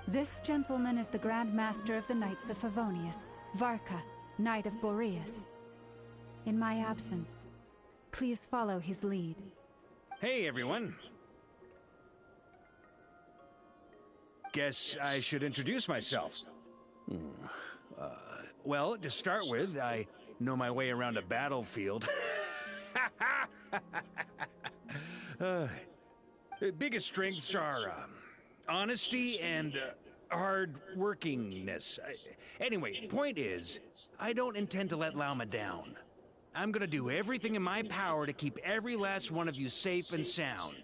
This gentleman is the Grand Master of the Knights of Favonius, Varka, Knight of Boreas. In my absence, please follow his lead. Hey, everyone. Guess I should introduce myself. Well, to start with, I know my way around a battlefield. Biggest strengths are honesty and hard workingness. Anyway, point is, I don't intend to let Lauma down. I'm gonna do everything in my power to keep every last one of you safe and sound.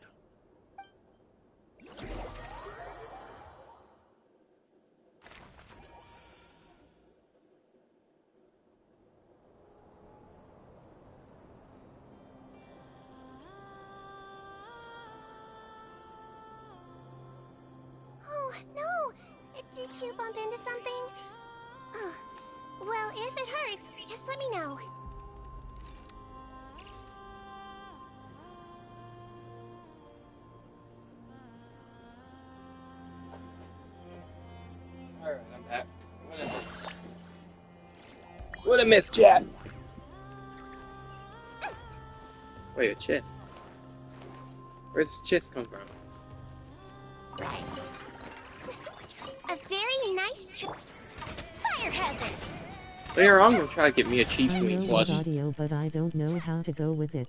Oh, no! Did you bump into something? Oh, well, if it hurts, just let me know. Alright, I'm back. What a miss, chat. Wait, a chest. Where does chest come from? A very nice fire hazard! Later on, I'm gonna try to get me a cheap I sweet know plush. good audio, but I don't know how to go with it.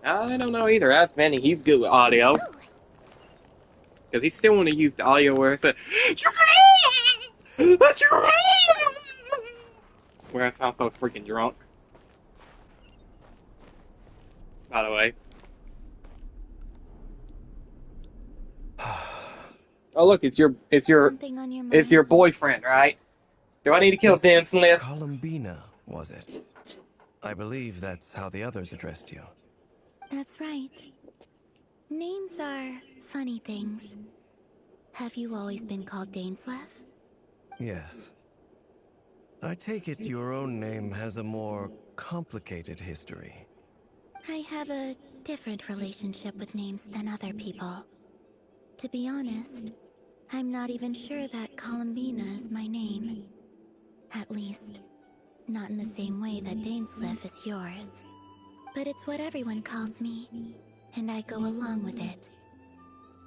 I don't know either. Ask Manny, he's good with audio. Because he still want to use the audio where it's a where I sound so freaking drunk. By the way. Oh look, it's your boyfriend, right? Do I need to kill Dan Smith? Columbina, was it? I believe that's how the others addressed you. That's right. Names are funny things. Have you always been called Dainslev? Yes. I take it your own name has a more complicated history. I have a different relationship with names than other people. To be honest, I'm not even sure that Columbina is my name. At least, not in the same way that Dainslev is yours. But it's what everyone calls me, and I go along with it.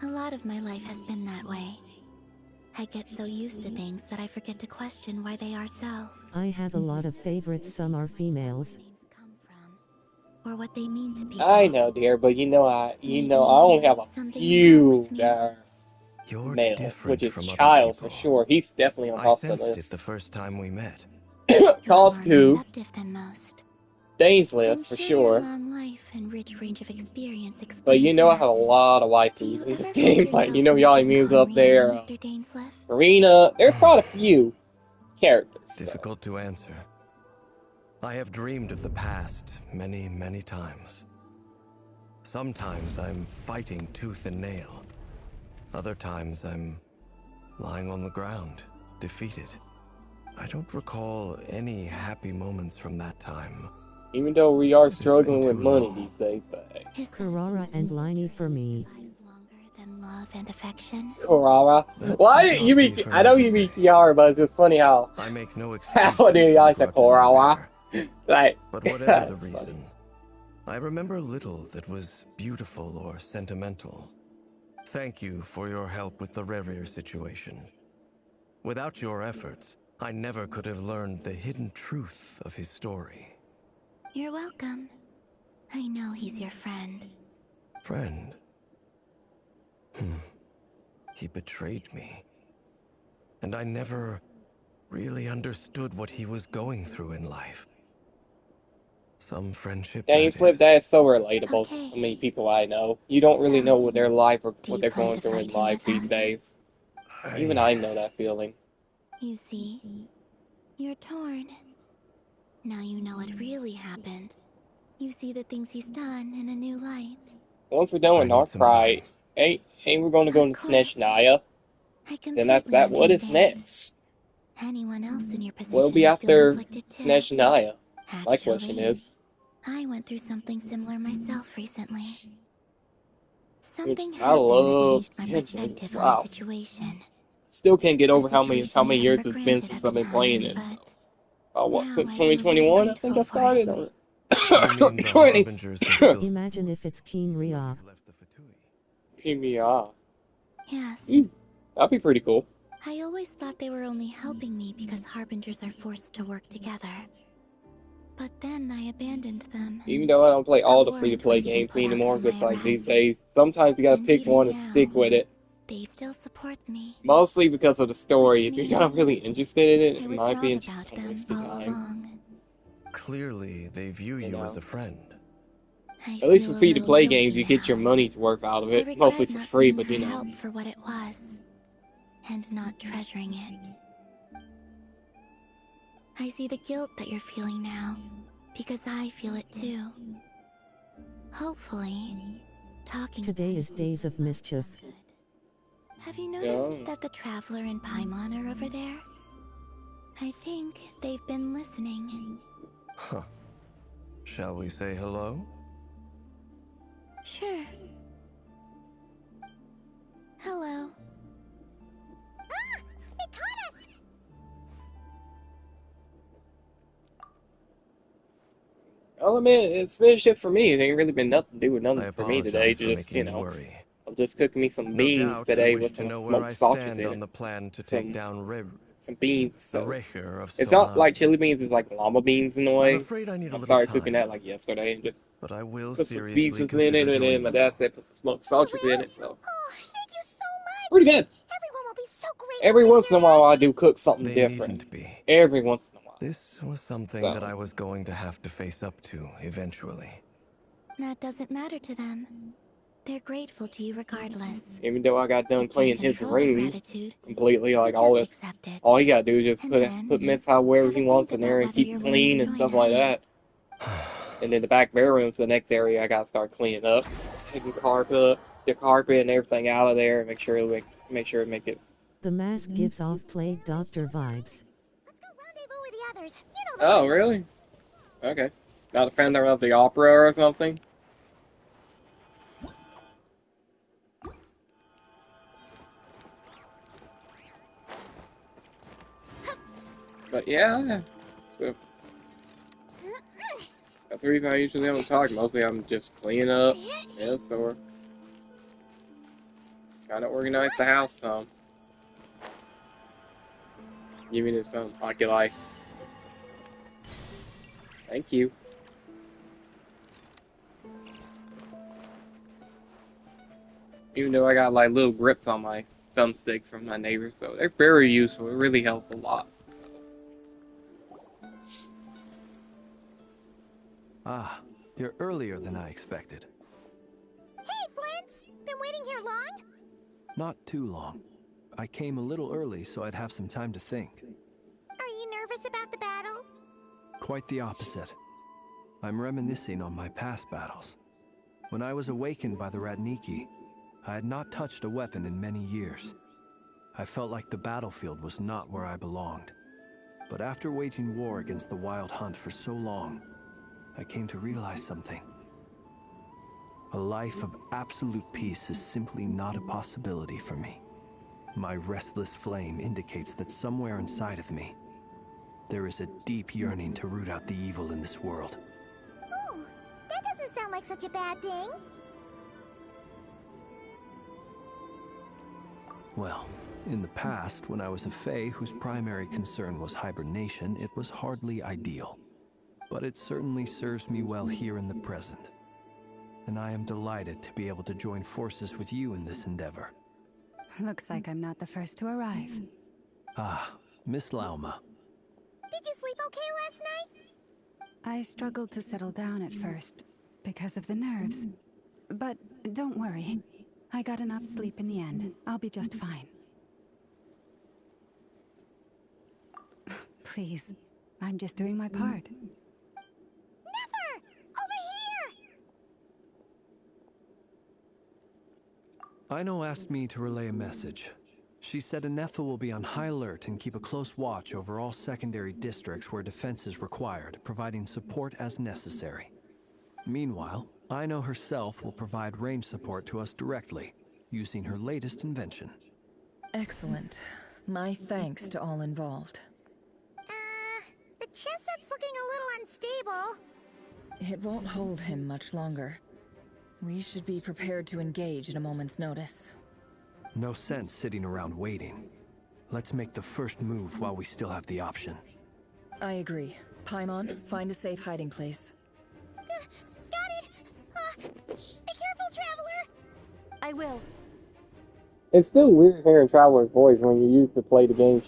A lot of my life has been that way. I get so used to things that I forget to question why they are so. I have a lot of favorites, some are females. Or what they mean to people. I know, dear, but I only have a few that are You're male, different which is from other Child people. for sure. He's definitely on I top of the sensed it list. the first time we met. Coscu, Than most. Dainslev for sure. Long life and rich range of experience But I have a lot of waifus in this game. Like, y'all memes up there. Marina, there's quite a few characters. Difficult to answer. I have dreamed of the past many, many times. Sometimes I'm fighting tooth and nail. Other times I'm lying on the ground, defeated. I don't recall any happy moments from that time. Even though we are It has struggling been with too money long. these days, but hey. Karara and Liney for me. Than love and affection. Why? That You would be? not be for I me know to you be say. Kiara, but it's just funny how. I make no How excuses do for I the say grudges I Korawa? bear. Like, But whatever the that's reason, funny. I remember little that was beautiful or sentimental. Thank you for your help with the Rerir situation. Without your efforts, I never could have learned the hidden truth of his story. You're welcome. I know he's your friend. Friend? He betrayed me. And I never really understood what he was going through in life. Some friendship, Dang, that Flip, is. that is so relatable to so many people I know. You don't really know what their life or what they're going through in life these days. Even I know that feeling. You see, you're torn. Now you know what really happened. You see the things he's done in a new light. Once we're done with Narcry, ain't we gonna go into Snezhnaya? Then that's that. What is next? Anyone else in your position What'll be would feel after conflicted too. Snezhnaya? My question is. I went through something similar myself recently. Which Something I happened that love. changed my Yeah, perspective on wow. a situation. Still can't get over how many I took years for it's been granted since at I've the been playing time, it. So. but What, now since I feel very 2021, I think I grateful for started it. on it. You mean the Harbingers are still... Imagine if it's Keen Ria. PBR. Yes. That'd be pretty cool. I always thought they were only helping me because Harbingers are forced to work together. But then I abandoned them. Even though I don't play all the free-to-play games anymore, because like these days, sometimes you gotta pick one and stick with it. They still support me. Mostly because of the story. If you're not really interested in it, it might be just a waste of time. Clearly, they view you as a friend. At least with free-to-play games, you get your money's worth out of it. Mostly for free, but you know. Help for what it was, and not treasuring it. I see the guilt that you're feeling now, because I feel it too. Hopefully, talking. Today is Days of Mischief. Have you noticed that the Traveler and Paimon are over there? I think they've been listening. Huh. Shall we say hello? Sure. Hello. Ah! They caught us! Well, I mean, it's finished it for me. It ain't really been nothing to do with nothing for me today. apologize for Just, making you worry. I'm just cooking me some No beans doubt today you wish with to some know where I smoked sausage stand in on it. the plan to take down Some beans. the So. Recher of It's not like Solnari. chili beans, it's like llama beans in a I'm way. afraid I need a I little started cooking time, that like yesterday and just but I will put some seriously pieces in consider it, and then joining my you. dad said put some smoked sausage in it, so. Oh, thank you so much! Pretty good. Everyone will be so grateful. Every once in a while I do cook something They different. needn't be. Every once in a while. This was something So. that I was going to have to face up to eventually. That doesn't matter to them. They're grateful to you regardless. Even though I got done playing his ring completely, like so all he gotta do is just put Miss Howe wherever he wants in there and keep it clean and stuff like that. And then the back bedroom's the next area I gotta start cleaning up, taking the carpet and everything out of there, and make sure it. The mask gives off Plague Doctor vibes. Let's go rendezvous with the others. You know the Oh, rest. really? Okay. Not a fan of the opera or something. But yeah, so that's the reason I usually don't talk. Mostly I'm just cleaning up, yes, or trying to organize the house some. Give me this oculi. Thank you. Even though I got like little grips on my thumbsticks from my neighbors, so they're very useful. It really helps a lot. Ah, you're earlier than I expected. Hey, Flint's! Been waiting here long? Not too long. I came a little early so I'd have some time to think. Are you nervous about the battle? Quite the opposite. I'm reminiscing on my past battles. When I was awakened by the Radniki, I had not touched a weapon in many years. I felt like the battlefield was not where I belonged. But after waging war against the Wild Hunt for so long, I came to realize something. A life of absolute peace is simply not a possibility for me. My restless flame indicates that somewhere inside of me, there is a deep yearning to root out the evil in this world. Oh, that doesn't sound like such a bad thing. Well, in the past, when I was a Fae whose primary concern was hibernation, it was hardly ideal. But it certainly serves me well here in the present. And I am delighted to be able to join forces with you in this endeavor. Looks like I'm not the first to arrive. Ah, Miss Lauma. Did you sleep okay last night? I struggled to settle down at first, because of the nerves. But don't worry. I got enough sleep in the end. I'll be just fine. Please, I'm just doing my part. Never! Over here! Aino asked me to relay a message. She said Anetha will be on high alert and keep a close watch over all secondary districts where defense is required, providing support as necessary. Meanwhile, Aino herself will provide range support to us directly, using her latest invention. Excellent. My thanks to all involved. The chest set's looking a little unstable. It won't hold him much longer. We should be prepared to engage at a moment's notice. No sense sitting around waiting. Let's make the first move while we still have the option. I agree. Paimon, find a safe hiding place. Got it! Be careful, Traveler! I will. It's still weird hearing Traveler's voice when you used to play the game.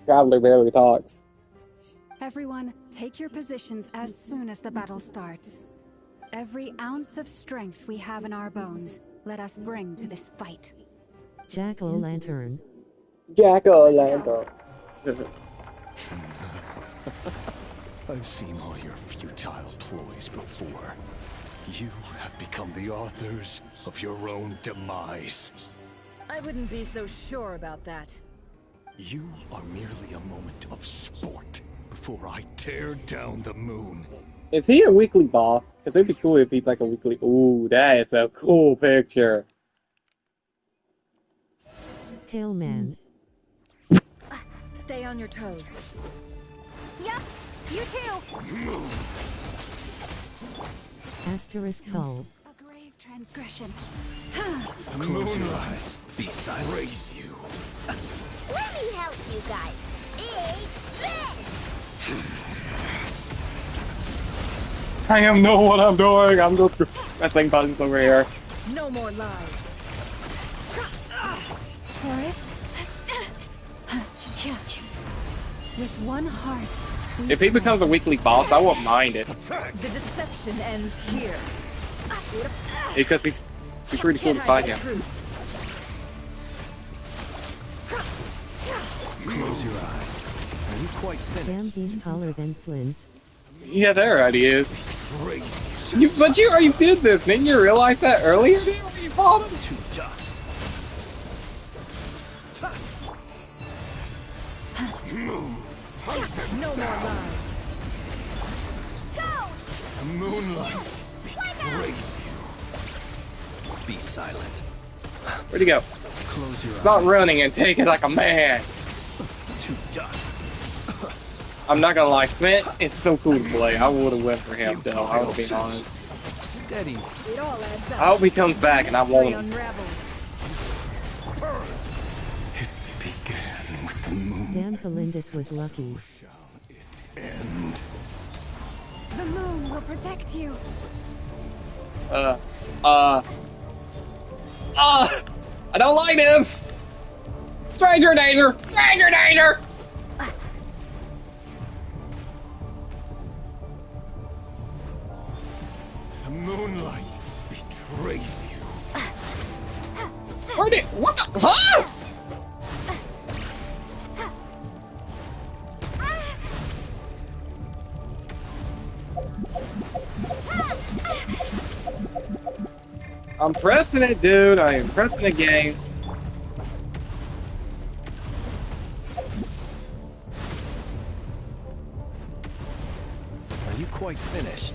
Traveler barely talks. Everyone, take your positions as soon as the battle starts. Every ounce of strength we have in our bones, let us bring to this fight. Jack-o'-lantern. Jack-o'-lantern. I've seen all your futile ploys before. You have become the authors of your own demise. I wouldn't be so sure about that. You are merely a moment of sport before I tear down the moon. Is he a weekly boss? Because it'd be cool if he's like a weekly... Ooh, that is a cool picture. Tailman. Stay on your toes. Yep, you too. Asterisk tall. A grave transgression. Close your eyes. Be silent. Raise you. Let me help you guys. Eat this! I don't know what I'm doing. I'm just pressing buttons over here. No more lies. Horace? With one heart. If he becomes a weekly boss, I won't mind it. The deception ends here. Because he's pretty cool to fight him. Close your eyes. Are you quite finished? Damn, he's taller than Flynn's. Yeah, there already is. You already did this. Didn't you realize that earlier when you fought him? To dust. Move. No more lies. Go! Moonlight betrays you. Be silent. Where'd he go? Close your eyes. Stop running and take it like a man. To dust. I'm not gonna lie, Flint is so cool to play. I would have went for him though, I would be honest. Steady. It all adds up. I hope he comes back and I want him. Unravels. It began with the moon. Damn, Felindus was lucky. End. The moon will protect you. I don't like this! Stranger danger! Stranger danger! The moonlight betrays you. Where did... What the... Huh? I'm pressing it, dude. I am pressing the game. quite finished.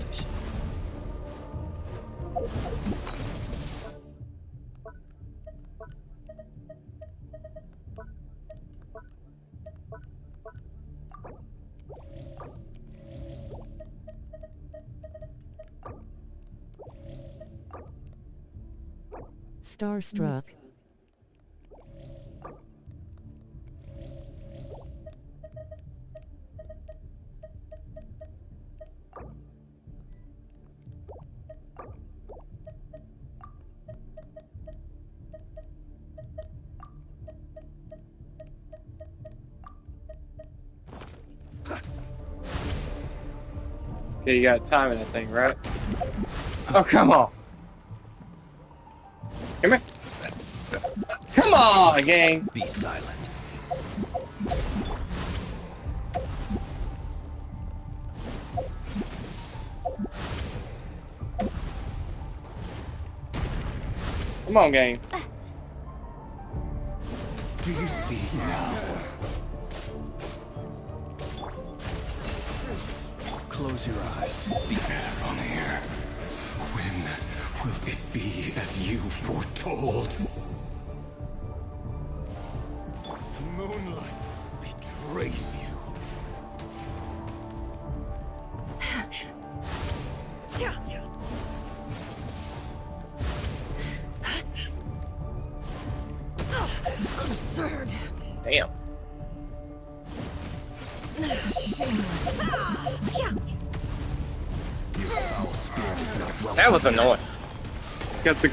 Starstruck. Okay, you got time in that thing, right? Oh, come on. Come here. Come on, gang. Be silent. Come on, gang. Do you see now? Close your eyes. Be fair from here. When will it be as you foretold? Moonlight betrays you. Absurd. Damn. That was annoying. Because the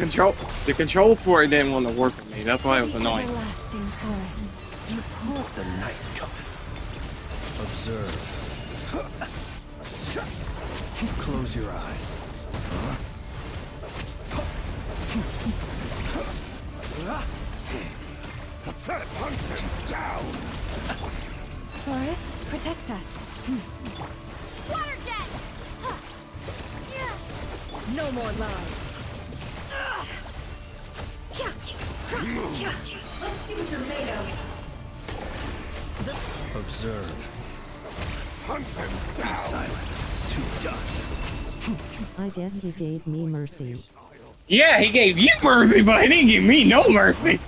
controls for it didn't want to work for me. That's why it was annoying. Everlasting forest. You pour The night cometh. Observe. Close your eyes. Hunt him down! Forest, protect us. Water jet! No more lies. Let's see what you're made of. Observe. Hunt him Be down! silent. To dust. I guess he gave me mercy. Yeah, he gave you mercy, but he didn't give me no mercy.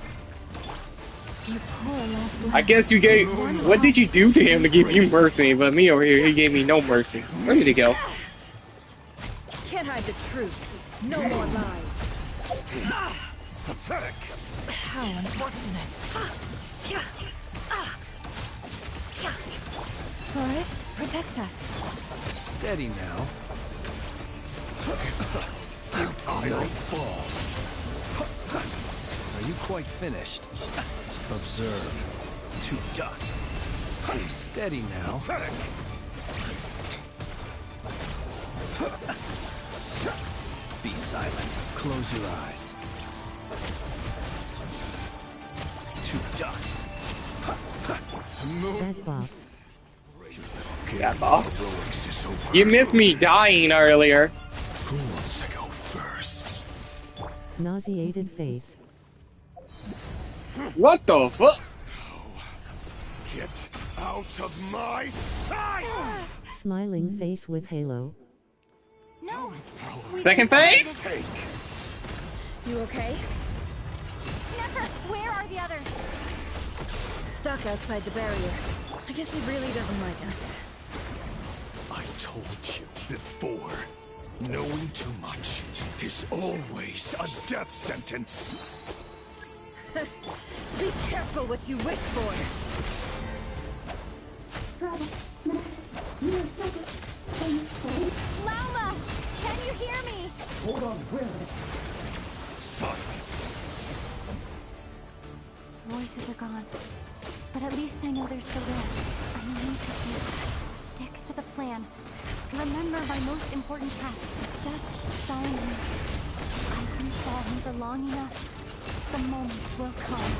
You pour last I guess you gave. What did you do to him to give you mercy? But me over here, he gave me no mercy. Where did he go? Can't hide the truth. No more lies. Pathetic! How unfortunate. Forest, protect us. Steady now. Futile falls. Are you quite finished? Observe. To dust. Steady now. Pathetic! Be silent. Close your eyes. To dust. That boss. Yeah, boss. Heroics is over. You missed me dying earlier. Who wants to go first? Nauseated face. What the fuck? Get out of my sight! Smiling face with halo. No. Second phase? You okay? Never. Where are the others? Stuck outside the barrier. I guess he really doesn't like us. I told you before. Knowing too much is always a death sentence. Be careful what you wish for. Lauma! Can you hear me? Silence. Voices are gone. But at least I know they're still there. I need to stick to the plan. Remember my most important task. Just stalling him. I can stall him for long enough. The moment will come.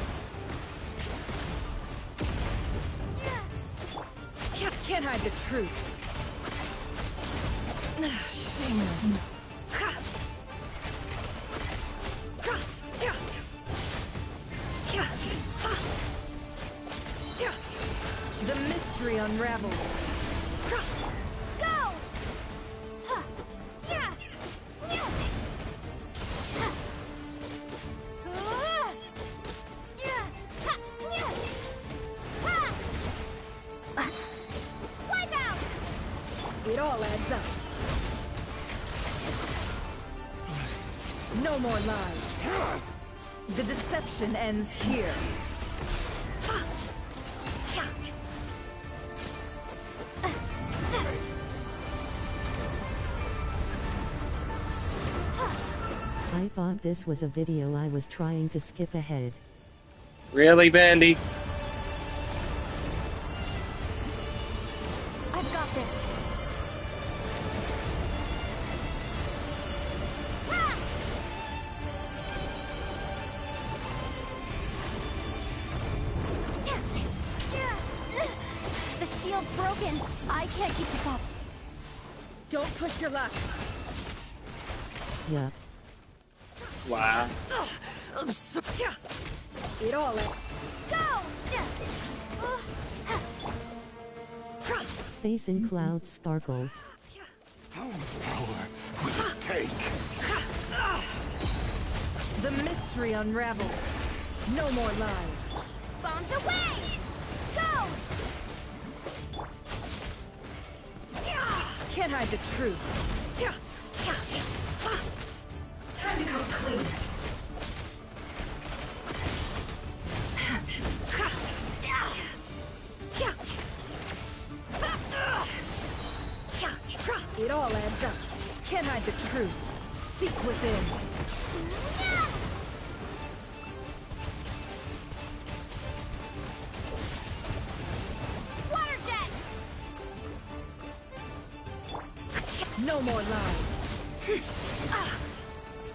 Can't hide the truth. Shameless. The mystery unravels. Go! all adds up. No more lies. The deception ends here. I thought this was a video. I was trying to skip ahead. Really, Bandy? I've got this. The shield's broken. I can't keep this up. Don't push your luck. Yup. Wow. It all Go! Face in clouds sparkles. How much power will it take? The mystery unravels. No more lies. Bombs away! Go! Can't hide the truth. Time to come clean. It all adds up. Can't hide the truth. Seek within. Water jet! No more lies.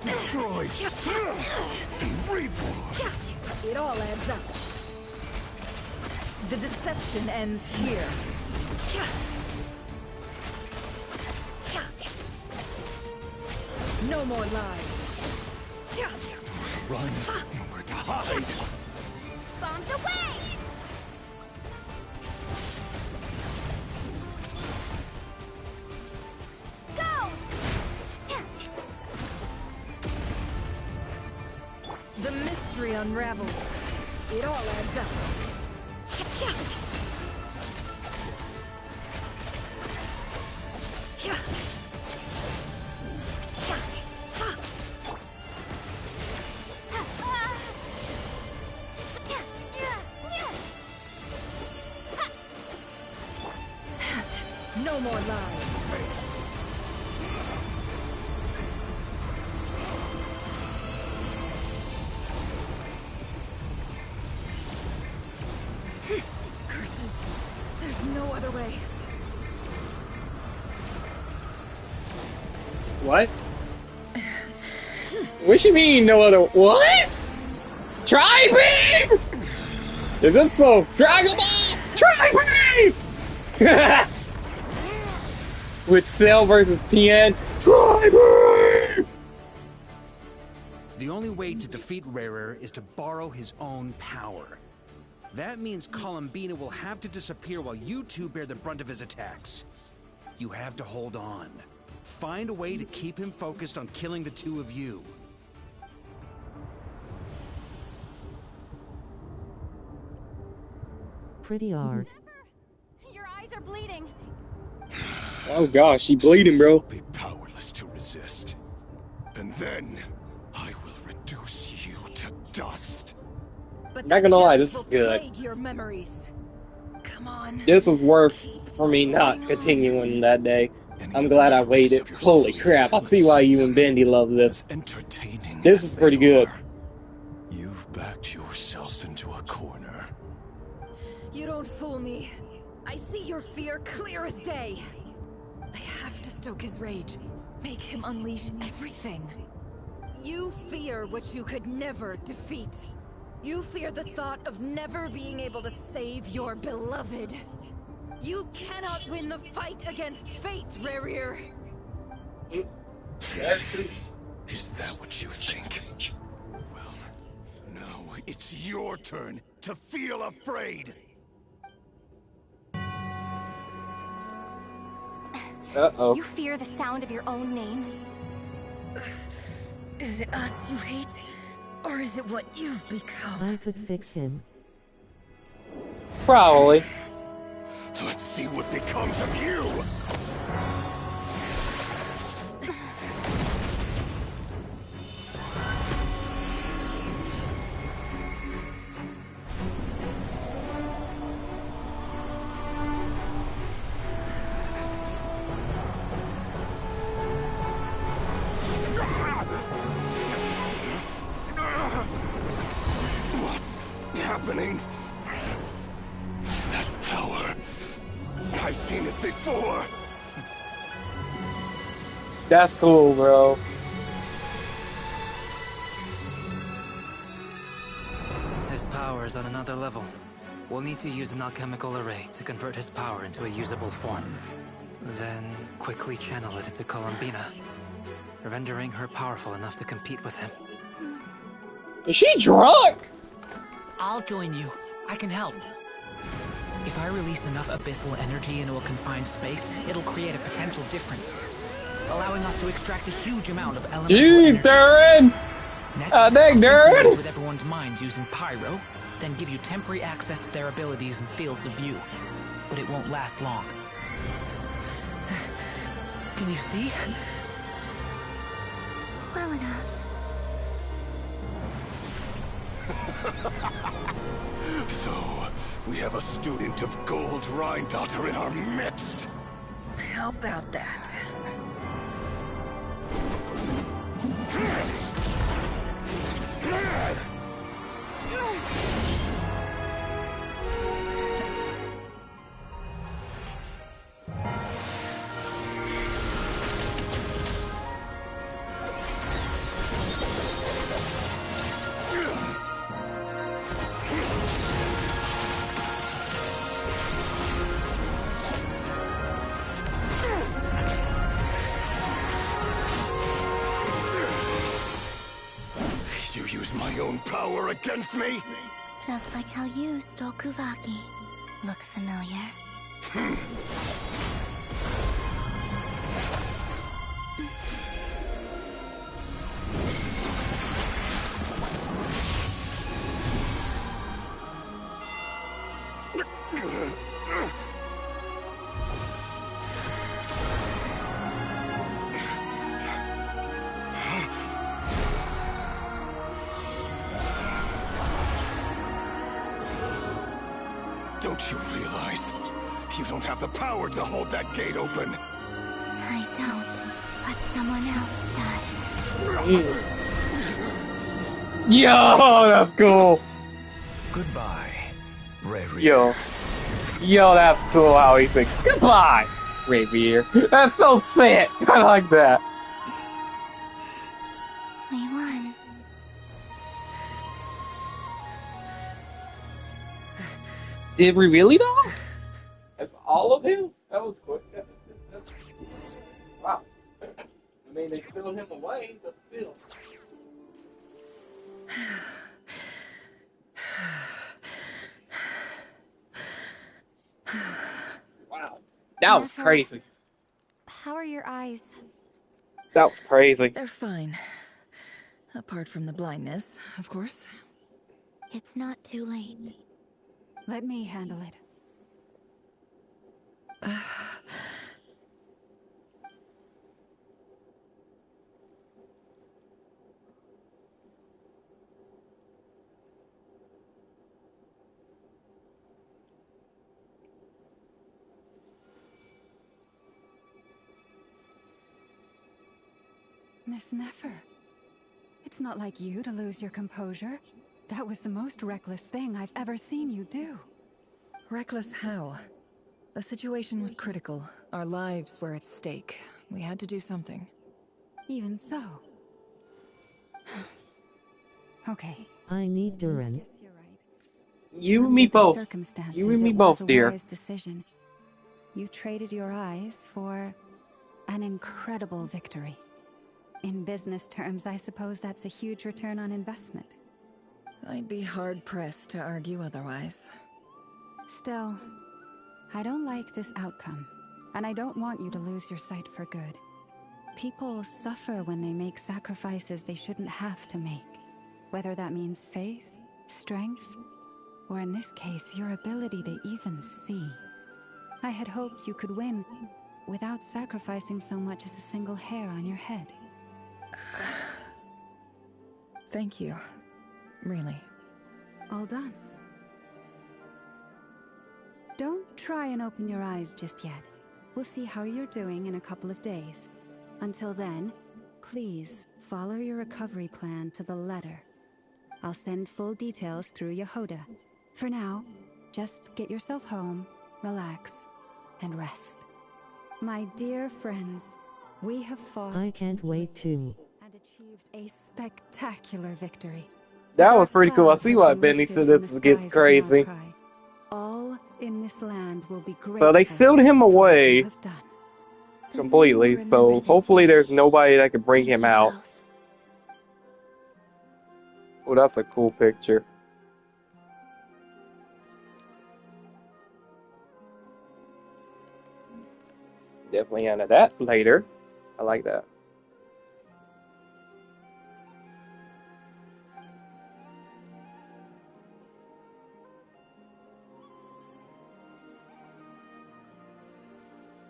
Destroyed and reborn. It all adds up. The deception ends here. No more lies. Run, nowhere to hide. Bombs away! Go! The mystery unravels. It all adds up. No more lies. Curses. There's no other way. What? What you mean, no other? What? Tri-beam! Is this so? Dragon Ball! Tri-beam! With Cell versus Tien. Tri-beam! The only way to defeat Rarer is to borrow his own power. That means Columbina will have to disappear while you two bear the brunt of his attacks. You have to hold on. Find a way to keep him focused on killing the two of you. Pretty hard. Your eyes are bleeding. Oh gosh, she bleeding, bro. Be powerless to resist. And then I will reduce you to dust. But Not gonna lie, this is good. plague your memories. Come on. This was worth for me not continuing that day. I'm glad I waited. Holy crap, I see why you and Bendy love this. This is pretty good. You've backed yourself into a corner. You don't fool me. I see your fear clear as day. I have to stoke his rage. Make him unleash everything. You fear what you could never defeat. You fear the thought of never being able to save your beloved. You cannot win the fight against fate, Rarir. Is that what you think? Well, now it's your turn to feel afraid. Uh-oh. You fear the sound of your own name? Is it us you hate? Or is it what you've become? I could fix him. Probably. Let's see what becomes of you! happening? That power. I've seen it before. That's cool, bro. His power is on another level. We'll need to use an alchemical array to convert his power into a usable form. Then quickly channel it into Columbina, rendering her powerful enough to compete with him. Is she drunk? I'll join you. I can help. If I release enough abyssal energy into a confined space, it'll create a potential difference, allowing us to extract a huge amount of elemental energy. Jeez, Darren! Next, Dang, I'll Darren! synchronize with everyone's minds using pyro, then give you temporary access to their abilities and fields of view. But it won't last long. Can you see? Well enough. So, we have a student of Gold Rheindotter in our midst. How about that? You use my own power against me? Just like how you stole Kuvaki. Look familiar? Don't you realize? You don't have the power to hold that gate open. I don't, but someone else does. Yo, that's cool. Goodbye, Rary. Yo, that's cool how he thinks. Goodbye, Rapier. That's so sick. I like that. We won. Did we really though? That's all of him? That was quick. That's wow. I mean, they sealed him away, but still. Wow. That was crazy. How are your eyes? That was crazy. They're fine. Apart from the blindness, of course. It's not too late. Let me handle it. Miss Nefer, it's not like you to lose your composure. That was the most reckless thing I've ever seen you do. Reckless how? The situation was critical. Our lives were at stake. We had to do something. Even so. Okay. I need Duran. You and me both. Circumstances, You and me it both, was a dear. wise decision. You traded your eyes for an incredible victory. In business terms, I suppose that's a huge return on investment. I'd be hard-pressed to argue otherwise. Still, I don't like this outcome, and I don't want you to lose your sight for good. People suffer when they make sacrifices they shouldn't have to make, whether that means faith, strength, or in this case, your ability to even see. I had hoped you could win without sacrificing so much as a single hair on your head. Thank you. Really. All done. Don't try and open your eyes just yet. We'll see how you're doing in a couple of days. Until then, please follow your recovery plan to the letter. I'll send full details through Yehoda. For now, just get yourself home, relax, and rest. My dear friends, we have fought. I can't wait to. And achieved a spectacular victory. That was pretty cool. I see why Benny said this gets crazy. All in this land will be grateful. So they sealed him away completely, so hopefully there's nobody that can bring him out. Oh, that's a cool picture. Definitely into that later. I like that.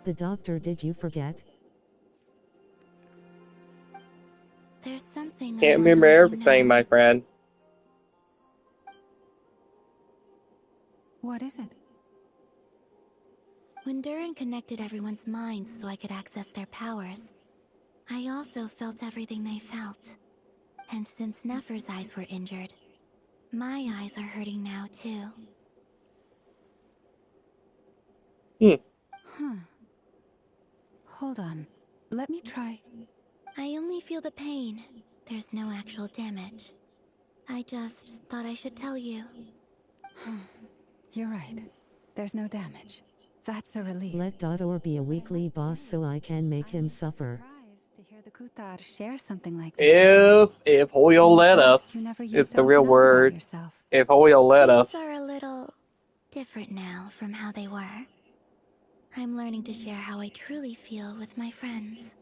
The doctor, did you forget? There's something. Can't remember everything, my friend. What is it? When Durin connected everyone's minds so I could access their powers, I also felt everything they felt. And since Nefer's eyes were injured, my eyes are hurting now too. Hold on. Let me try. I only feel the pain. There's no actual damage. I just thought I should tell you. You're right. There's no damage. That's a relief. Let Dodor be a weekly boss so I can make him suffer. To hear the Kutar share something like this. If Hoyle let us, it's the real word. If Hoyle let us. Things are a little different now from how they were. I'm learning to share how I truly feel with my friends.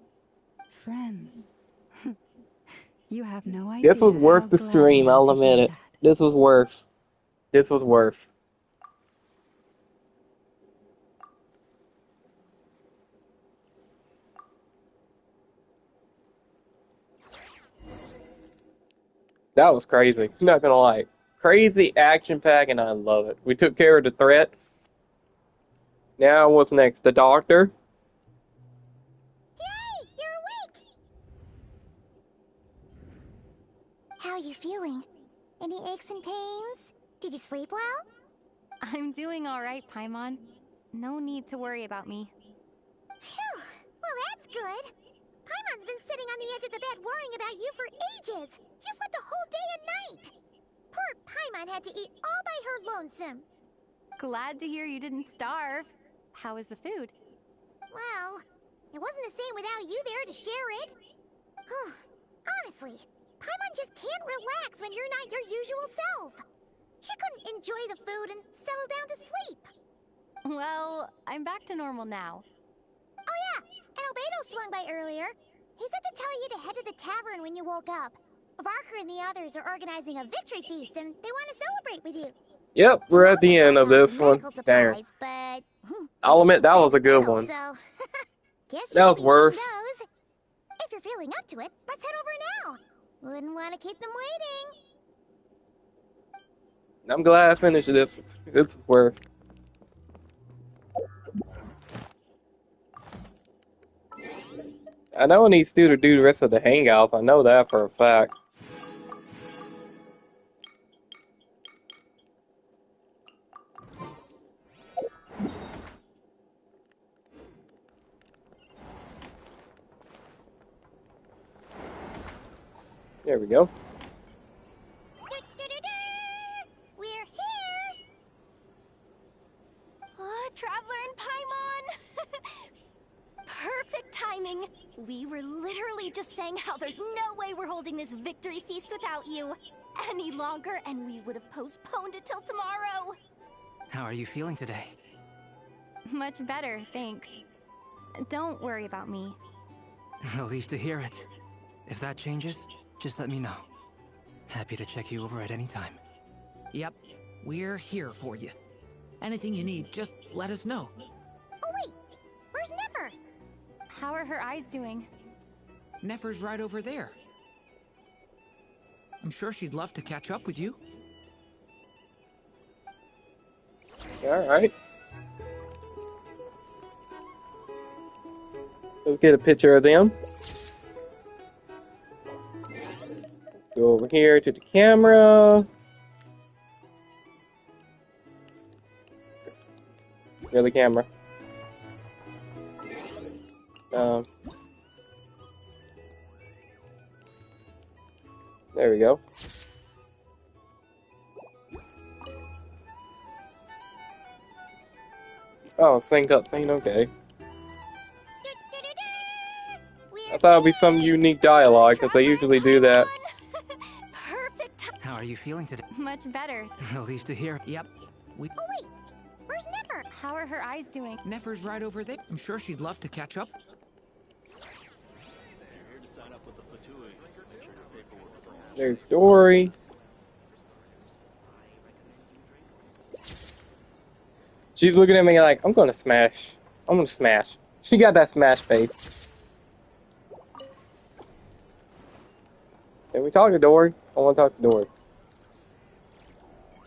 Friends? You have no idea. This was worth the stream, I'll admit it. This was worth. This was worth. That was crazy. I'm not gonna lie. Crazy action pack, and I love it. We took care of the threat. Now what's next? The doctor? Yay! You're awake! How are you feeling? Any aches and pains? Did you sleep well? I'm doing all right, Paimon. No need to worry about me. Phew! Well, that's good. Paimon's been sitting on the edge of the bed worrying about you for ages. You slept a whole day and night. Poor Paimon had to eat all by her lonesome. Glad to hear you didn't starve. How was the food? Well, it wasn't the same without you there to share it. Honestly, Paimon just can't relax when you're not your usual self. She couldn't enjoy the food and settle down to sleep. Well, I'm back to normal now. Oh yeah, and Albedo swung by earlier. He said to tell you to head to the tavern when you woke up. Varker and the others are organizing a victory feast and they want to celebrate with you. Yep, we're at the end of this one. Dang. But I'll admit that was a good one. So, guess that was worse. If you're feeling up to it, let's head over now. Wouldn't want to keep them waiting. I'm glad I finished this. It's worth. I know I need Stu to do the rest of the hangouts. I know that for a fact. There we go. We're here! Oh, Traveler and Paimon! Perfect timing! We were literally just saying how there's no way we're holding this victory feast without you any longer, and we would have postponed it till tomorrow. How are you feeling today? Much better, thanks. Don't worry about me. Relieved to hear it. If that changes, just let me know. Happy to check you over at any time. Yep, we're here for you. Anything you need, just let us know. Oh wait, where's Nefer? How are her eyes doing? Nefer's right over there. I'm sure she'd love to catch up with you. Alright. Let's get a picture of them. Go over here to the camera. You're the camera. There we go. Oh, sync up thing, okay. I thought it'd be some unique dialogue, because they usually do that. Perfect. How are you feeling today? Much better. Relieved to hear. Yep. Oh wait, where's Nefer? How are her eyes doing? Nefer's right over there. I'm sure she'd love to catch up. There's Dory. She's looking at me like, I'm gonna smash. I'm gonna smash. She got that smash face. Can we talk to Dory? I want to talk to Dory.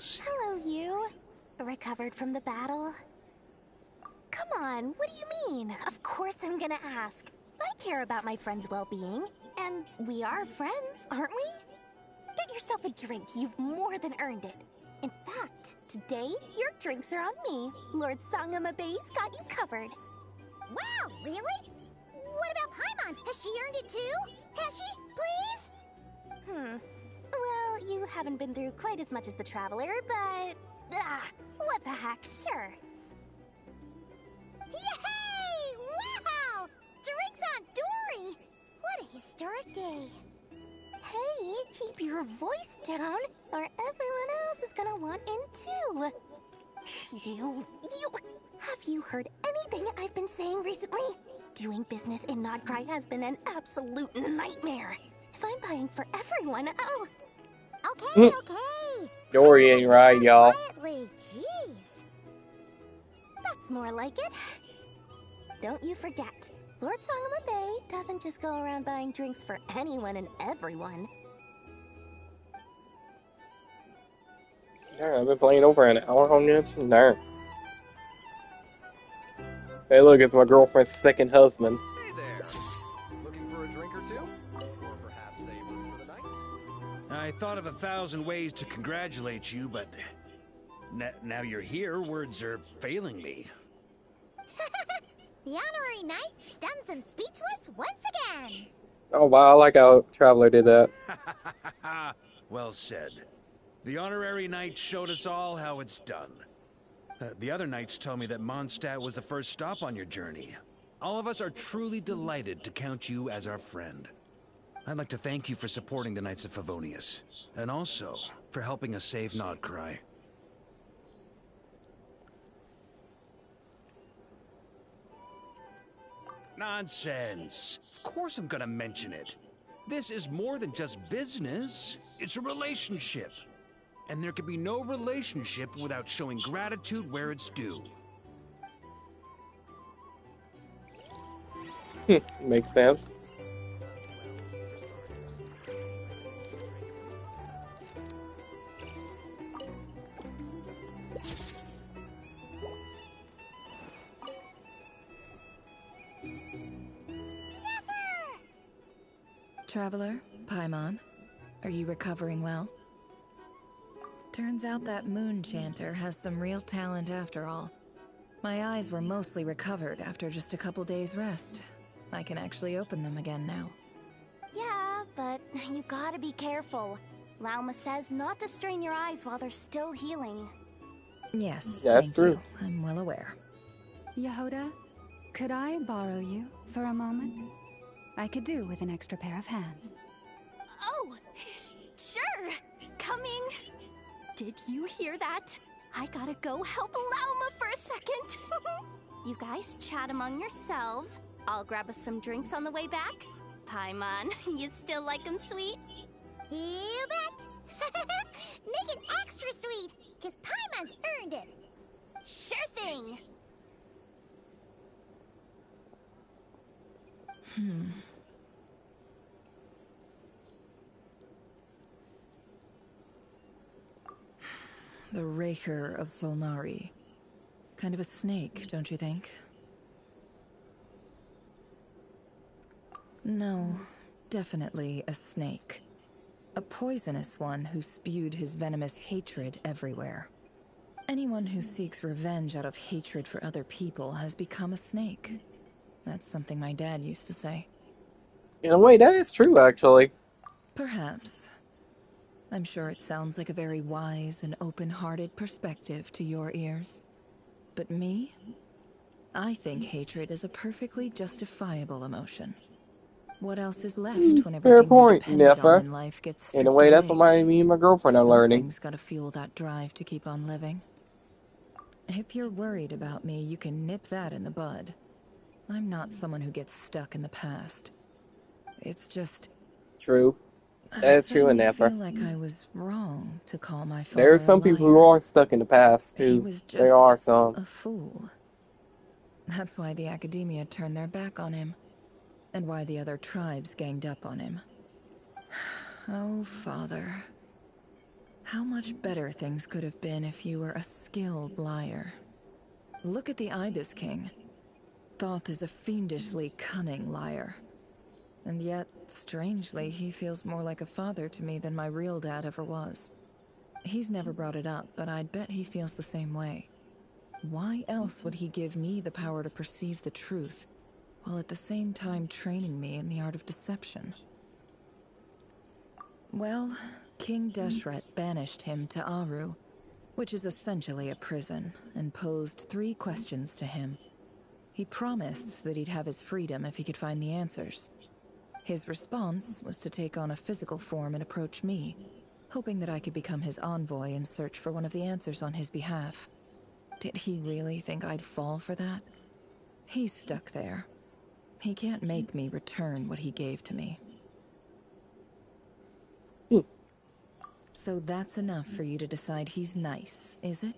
Hello, you. Recovered from the battle? Come on, what do you mean? Of course I'm gonna ask. I care about my friend's well-being. And we are friends, aren't we? Get yourself a drink. You've more than earned it. In fact, today, your drinks are on me. Lord Sangama Bay's got you covered. Wow, really? What about Paimon? Has she earned it too? Has she? Please? Well, you haven't been through quite as much as the Traveler, but... what the heck, sure. Yay! Wow! Drinks on Dory! What a historic day. Hey, keep your voice down, or everyone else is gonna want in too. You... Have you heard anything I've been saying recently? Doing business in Nodcry has been an absolute nightmare. If I'm buying for everyone, oh... Okay, okay. Dory ain't right, y'all. Quietly, jeez. That's more like it. Don't you forget, Lord Sangama Bay doesn't just go around buying drinks for anyone and everyone. Darn, I've been playing over an hour on this. Darn. Hey, look, it's my girlfriend's second husband. Hey there. Looking for a drink or two? Or perhaps a room for the night? I thought of 1,000 ways to congratulate you, but now you're here, words are failing me. The honorary knight stuns them speechless once again. Oh wow, I like how Traveler did that. Well said. The honorary knight showed us all how it's done. The other knights told me that Mondstadt was the first stop on your journey. All of us are truly delighted to count you as our friend. I'd like to thank you for supporting the Knights of Favonius, and also for helping us save Nodcry. Nonsense! Of course I'm gonna mention it. This is more than just business. It's a relationship. And there can be no relationship without showing gratitude where it's due. Makes sense. Traveler, Paimon, are you recovering well? Turns out that moon chanter has some real talent after all. My eyes were mostly recovered after just a couple days rest. I can actually open them again now. Yeah, but you gotta be careful. Lauma says not to strain your eyes while they're still healing. Yes, that's thank true. you. I'm well aware. Yehoda, could I borrow you for a moment? I could do with an extra pair of hands. Oh, sure. Coming. Did you hear that? I gotta go help Lauma for a second. You guys chat among yourselves. I'll grab us some drinks on the way back. Paimon, you still like 'em sweet? You bet. Make it extra sweet, because Paimon's earned it. Sure thing. The Raker of Solnari. Kind of a snake, don't you think? No, definitely a snake. A poisonous one who spewed his venomous hatred everywhere. Anyone who seeks revenge out of hatred for other people has become a snake. That's something my dad used to say. In a way, that is true, actually. Perhaps. I'm sure it sounds like a very wise and open-hearted perspective to your ears. But me? I think hatred is a perfectly justifiable emotion. What else is left when Fair everything you point, depended on Neffa. in life gets stripped In a way, that's away? what me and my girlfriend are learning. Something's gotta fuel that drive to keep on living. If you're worried about me, you can nip that in the bud. I'm not someone who gets stuck in the past. It's just... True. I That's true, suddenly Neffa. feel like I was wrong to call my father There are a some people who liar. are stuck in the past, He too. was just There are some. a fool. That's why the academia turned their back on him, and why the other tribes ganged up on him. Oh, Father. How much better things could have been if you were a skilled liar. Look at the Ibis King. Thoth is a fiendishly cunning liar. And yet, strangely, he feels more like a father to me than my real dad ever was. He's never brought it up, but I'd bet he feels the same way. Why else would he give me the power to perceive the truth, while at the same time training me in the art of deception? Well, King Deshret banished him to Aru, which is essentially a prison, and posed 3 questions to him. He promised that he'd have his freedom if he could find the answers. His response was to take on a physical form and approach me, hoping that I could become his envoy and search for one of the answers on his behalf. Did he really think I'd fall for that? He's stuck there. He can't make me return what he gave to me. So that's enough for you to decide he's nice, is it?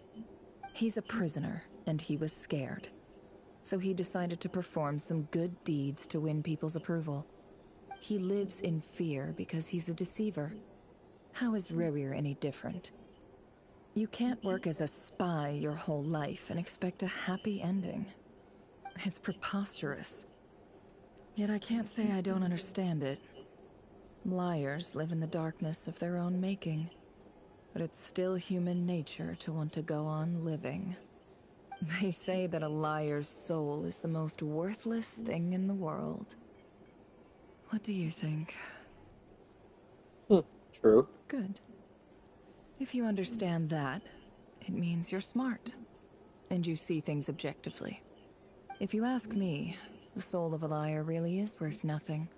He's a prisoner, and he was scared. So he decided to perform some good deeds to win people's approval. He lives in fear because he's a deceiver. How is Rerir any different? You can't work as a spy your whole life and expect a happy ending. It's preposterous. Yet I can't say I don't understand it. Liars live in the darkness of their own making. But it's still human nature to want to go on living. They say that a liar's soul is the most worthless thing in the world. What do you think? True. Good. If you understand that, it means you're smart. And you see things objectively. If you ask me, the soul of a liar really is worth nothing.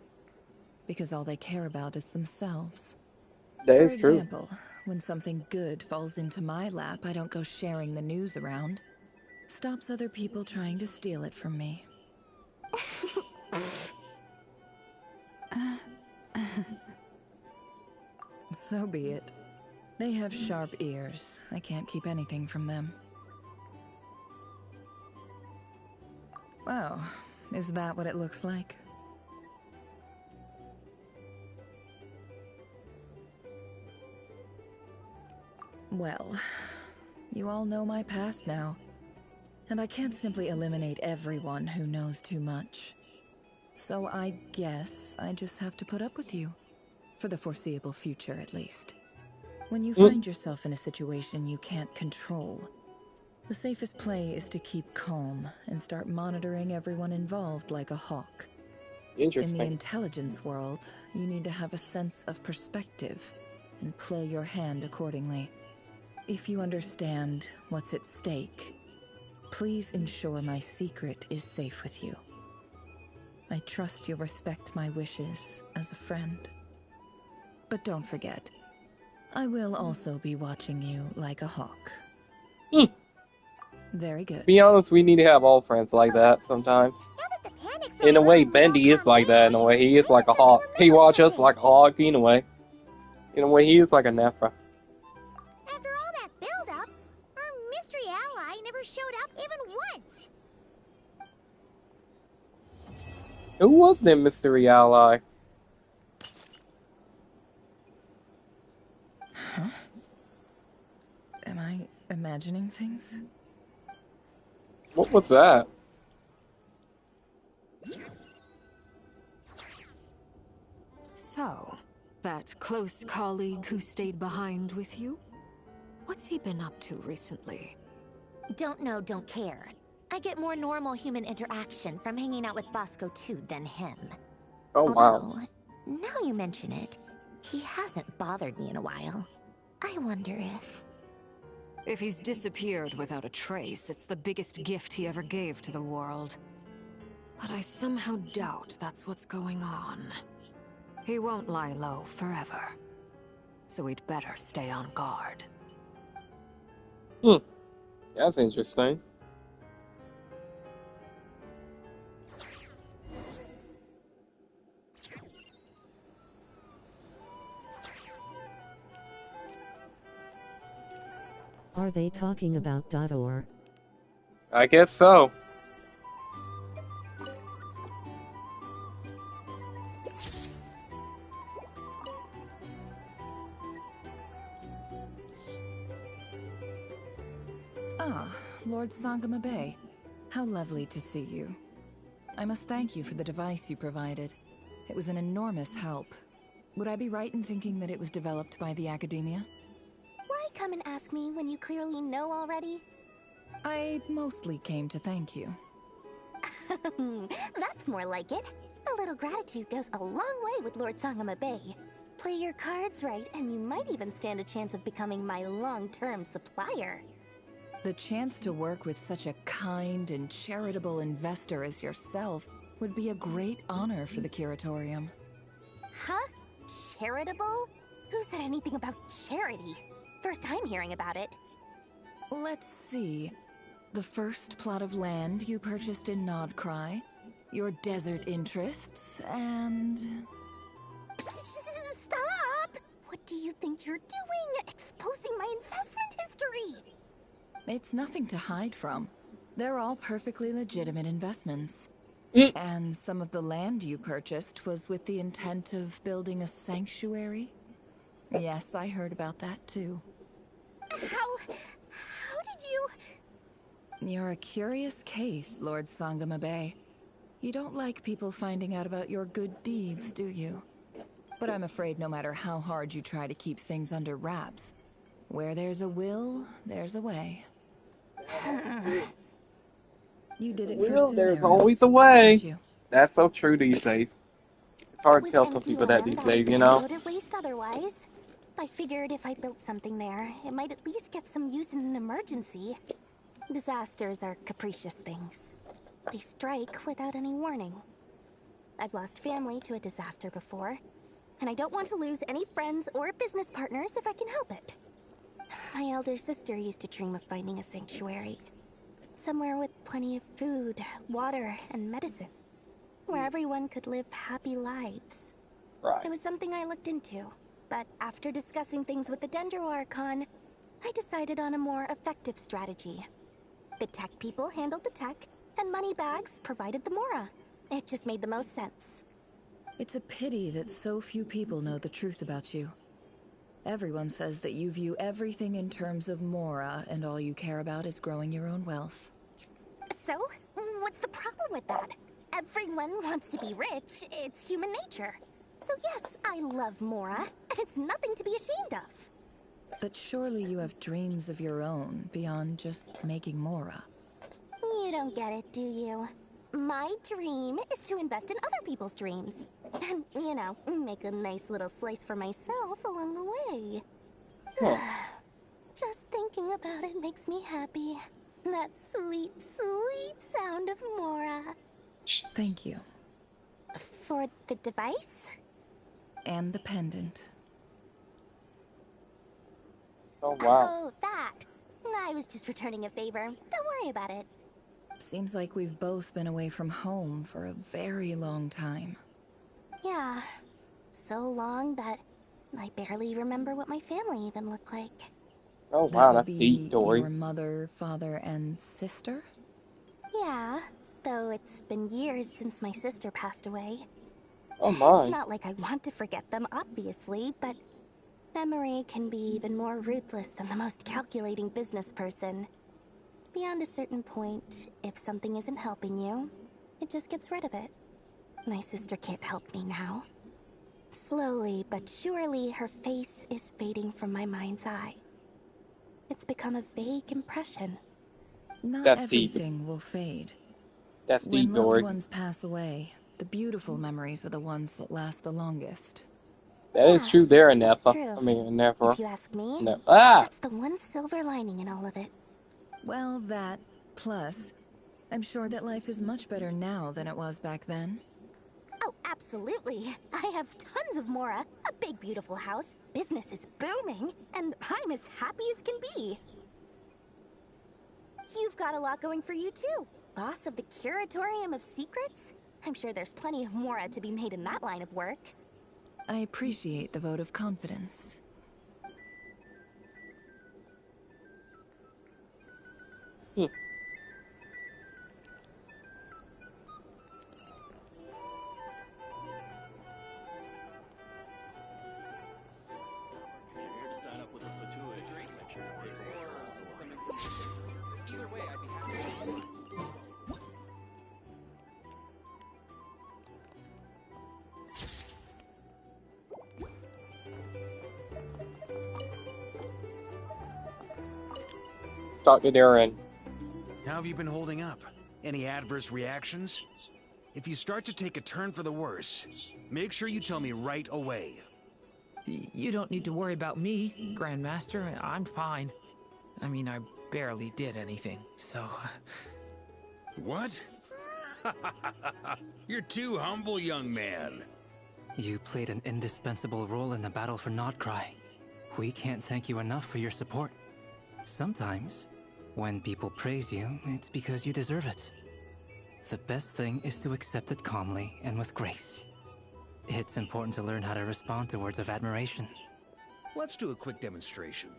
Because all they care about is themselves. That is true. For example, when something good falls into my lap, I don't go sharing the news around. Stops other people trying to steal it from me. So be it. They have sharp ears. I can't keep anything from them. Oh, is that what it looks like? Well, you all know my past now. And I can't simply eliminate everyone who knows too much. So I guess I just have to put up with you. For the foreseeable future, at least. When you find yourself in a situation you can't control, the safest play is to keep calm and start monitoring everyone involved like a hawk. Interesting. In the intelligence world, you need to have a sense of perspective and play your hand accordingly. If you understand what's at stake, please ensure my secret is safe with you. I trust you'll respect my wishes as a friend. But don't forget, I will also be watching you like a hawk. Very good. Be honest, we need to have all friends like that sometimes. In a way, Bendy is like that. In a way, he is like a hawk. He watches us like a hawk. In a way, he is like a Nefra. After all that build-up, our mystery ally never showed up even once. Who was their mystery ally? Huh? Am I imagining things? What was that? So, that close colleague who stayed behind with you? What's he been up to recently? Don't know, don't care. I get more normal human interaction from hanging out with Bosco 2 than him. Oh, wow. Although, now you mention it, he hasn't bothered me in a while. I wonder if... If he's disappeared without a trace, it's the biggest gift he ever gave to the world. But I somehow doubt that's what's going on. He won't lie low forever. So we'd better stay on guard. That's interesting. Are they talking about .or? I guess so. Ah, Lord Sangama Bay. How lovely to see you. I must thank you for the device you provided. It was an enormous help. Would I be right in thinking that it was developed by the Academia? Why come and ask me when you clearly know already? I mostly came to thank you. That's more like it. A little gratitude goes a long way with Lord Sangama Bay. Play your cards right, and you might even stand a chance of becoming my long-term supplier. The chance to work with such a kind and charitable investor as yourself would be a great honor for the Curatorium. Huh? Charitable? Who said anything about charity? First time hearing about it. Let's see. The first plot of land you purchased in Nodcry, your desert interests, and... Stop! What do you think you're doing? Exposing my investment history! It's nothing to hide from. They're all perfectly legitimate investments. And some of the land you purchased was with the intent of building a sanctuary? Yes, I heard about that too. How did you... You're a curious case, Lord Sangama Bay. You don't like people finding out about your good deeds, do you? But I'm afraid no matter how hard you try to keep things under wraps, where there's a will, there's a way. You did it for Well, there's Sunera, always a way. didn't you? That's so true these days. It's hard to tell some people that these days, you know? Loaded waste otherwise. I figured if I built something there, it might at least get some use in an emergency. Disasters are capricious things. They strike without any warning. I've lost family to a disaster before, and I don't want to lose any friends or business partners if I can help it. My elder sister used to dream of finding a sanctuary. Somewhere with plenty of food, water, and medicine. Where everyone could live happy lives. Right. It was something I looked into, but after discussing things with the Dendro Archon, I decided on a more effective strategy. The tech people handled the tech, and Moneybags provided the Mora. It just made the most sense. It's a pity that so few people know the truth about you. Everyone says that you view everything in terms of Mora, and all you care about is growing your own wealth. So, what's the problem with that? Everyone wants to be rich. It's human nature. So yes, I love Mora, and it's nothing to be ashamed of. But surely you have dreams of your own beyond just making Mora. You don't get it, do you? My dream is to invest in other people's dreams. And, you know, make a nice little slice for myself along the way. Just thinking about it makes me happy. That sweet, sweet sound of Mora. Thank you. For the device? And the pendant. Oh, wow. Oh, that. I was just returning a favor. Don't worry about it. Seems like we've both been away from home for a very long time. Yeah. So long that I barely remember what my family even looked like. Oh, That wow, would that's be deep, Dory. your mother, father, and sister? Yeah, though it's been years since my sister passed away. Oh, my. It's not like I want to forget them, obviously, but memory can be even more ruthless than the most calculating business person. Beyond a certain point, if something isn't helping you, it just gets rid of it. My sister can't help me now. Slowly but surely, her face is fading from my mind's eye. it's become a vague impression. Not That's deep. everything will fade. That's When deep, loved Dory. ones pass away, the beautiful memories are the ones that last the longest. That is true there, That's Nefa. true. I mean, Nefer. If you ask me, No. Ah! that's the one silver lining in all of it. Well, that, plus, I'm sure that life is much better now than it was back then. Oh, absolutely. I have tons of Mora, a big beautiful house, business is booming, and I'm as happy as can be. You've got a lot going for you too. Boss of the Curatorium of Secrets? I'm sure there's plenty of Mora to be made in that line of work. I appreciate the vote of confidence. Dr. Darren. How have you been holding up? Any adverse reactions? If you start to take a turn for the worse, make sure you tell me right away. You don't need to worry about me, Grandmaster. I'm fine. I mean, I barely did anything, so... What? You're too humble, young man. You played an indispensable role in the battle for Nodcry. We can't thank you enough for your support. Sometimes, when people praise you, it's because you deserve it. The best thing is to accept it calmly and with grace. It's important to learn how to respond to words of admiration. Let's do a quick demonstration.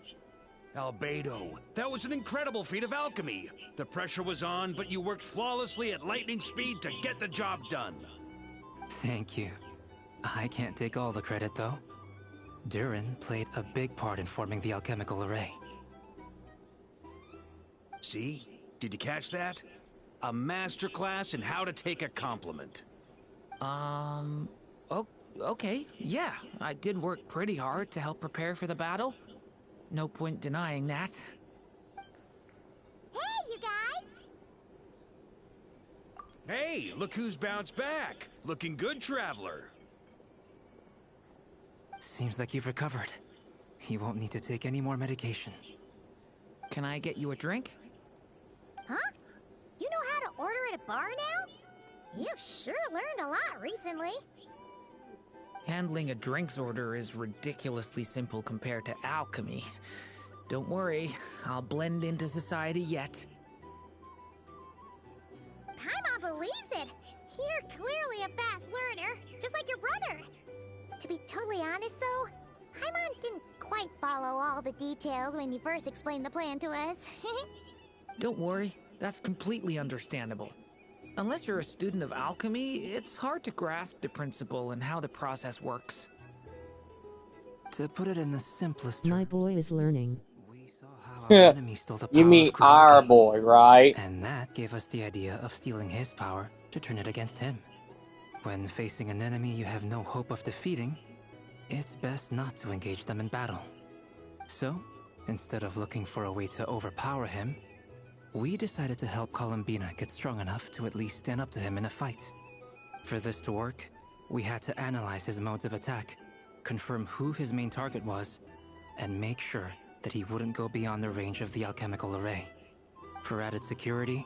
Albedo, that was an incredible feat of alchemy. The pressure was on, but you worked flawlessly at lightning speed to get the job done. Thank you. I can't take all the credit, though. Durin played a big part in forming the alchemical array. See? Did you catch that? A masterclass in how to take a compliment. Okay, yeah. I did work pretty hard to help prepare for the battle. No point denying that. Hey, you guys! Hey, look who's bounced back. Looking good, Traveler. Seems like you've recovered. You won't need to take any more medication. Can I get you a drink? Huh? You know how to order at a bar now? You've sure learned a lot recently. Handling a drinks order is ridiculously simple compared to alchemy. Don't worry, I'll blend into society yet. Paimon believes it! You're clearly a fast learner, just like your brother. To be totally honest though, Paimon didn't quite follow all the details when you first explained the plan to us. Don't worry, that's completely understandable. Unless you're a student of alchemy, it's hard to grasp the principle and how the process works. To put it in the simplest My boy is learning. our enemy stole the power You mean of Kuzuki, our boy, right? and that gave us the idea of stealing his power to turn it against him. When facing an enemy you have no hope of defeating, it's best not to engage them in battle. So, instead of looking for a way to overpower him, we decided to help Columbina get strong enough to at least stand up to him in a fight. For this to work, we had to analyze his modes of attack, confirm who his main target was, and make sure that he wouldn't go beyond the range of the alchemical array. For added security,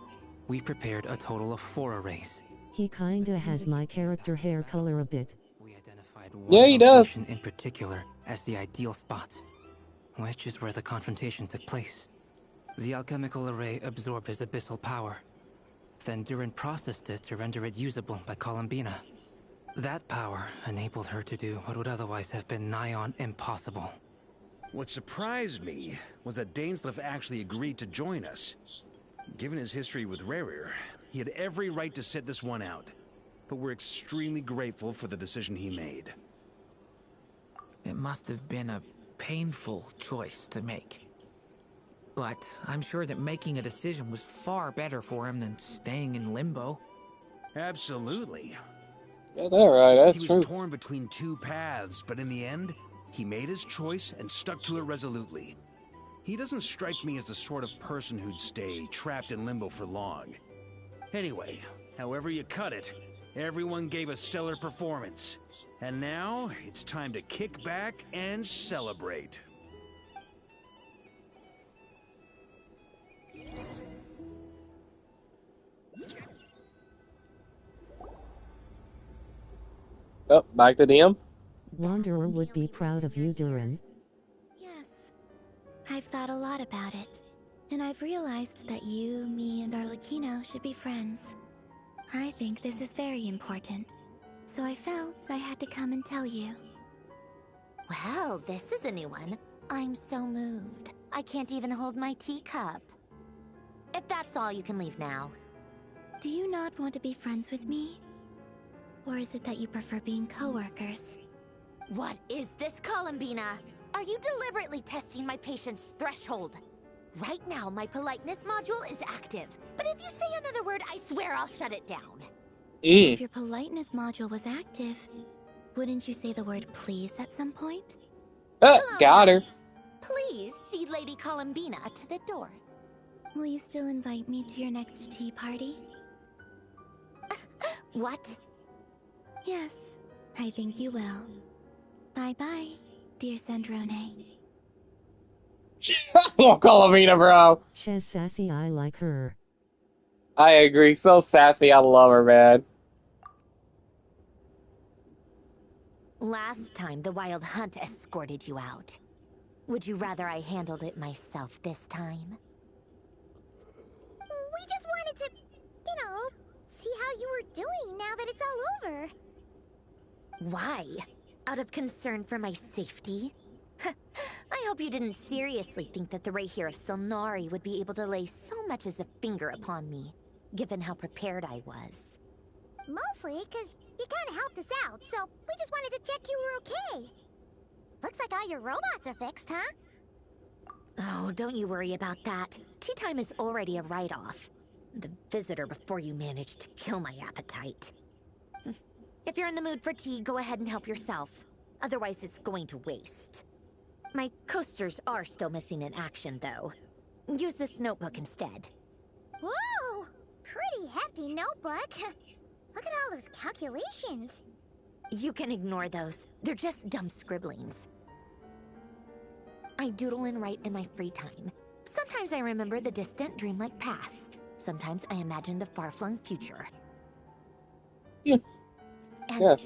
we prepared a total of 4 arrays. He kinda has my character hair color a bit. We identified Yeah, he does. location in particular as the ideal spot, which is where the confrontation took place. The alchemical array absorbed his abyssal power. Then Durin processed it to render it usable by Columbina. That power enabled her to do what would otherwise have been nigh on impossible. What surprised me was that Dainsleif actually agreed to join us. Given his history with Rerir, he had every right to sit this one out. But we're extremely grateful for the decision he made. It must have been a painful choice to make. But I'm sure that making a decision was far better for him than staying in limbo. Absolutely. Yeah, that's right. That's he true. was torn between 2 paths, but in the end, he made his choice and stuck to it resolutely. He doesn't strike me as the sort of person who'd stay trapped in limbo for long. Anyway, however you cut it, everyone gave a stellar performance. And now, it's time to kick back and celebrate. Oh, back to them. Wanderer would be proud of you, Duran. Yes. I've thought a lot about it. And I've realized that you, me, and Arlecchino should be friends. I think this is very important. So I felt I had to come and tell you. Well, this is a new one. I'm so moved. I can't even hold my teacup. If that's all, you can leave now. Do you not want to be friends with me? Or is it that you prefer being co-workers? What is this, Columbina? Are you deliberately testing my patience threshold? Right now, my politeness module is active. But if you say another word, I swear I'll shut it down. If your politeness module was active, wouldn't you say the word please at some point? Got her. Please see Lady Columbina to the door. Will you still invite me to your next tea party? What? Yes, I think you will. Bye-bye, dear Sandrone. Oh, Columbina, bro. She's sassy, I like her. I agree. So sassy. I love her, man. Last time, the Wild Hunt escorted you out. Would you rather I handled it myself this time? We just wanted to, see how you were doing now that it's all over. Why? Out of concern for my safety? I hope you didn't seriously think that the Rayhir of Silnari would be able to lay so much as a finger upon me, given how prepared I was. Mostly because you kind of helped us out, so we just wanted to check you were okay. Looks like all your robots are fixed, huh? Oh, don't you worry about that. Tea time is already a write-off. The visitor before you managed to kill my appetite. If you're in the mood for tea, go ahead and help yourself. Otherwise, it's going to waste. My coasters are still missing in action, though. Use this notebook instead. Whoa! Pretty hefty notebook. Look at all those calculations. You can ignore those. They're just dumb scribblings. I doodle and write in my free time. Sometimes I remember the distant, dreamlike past. Sometimes I imagine the far-flung future. And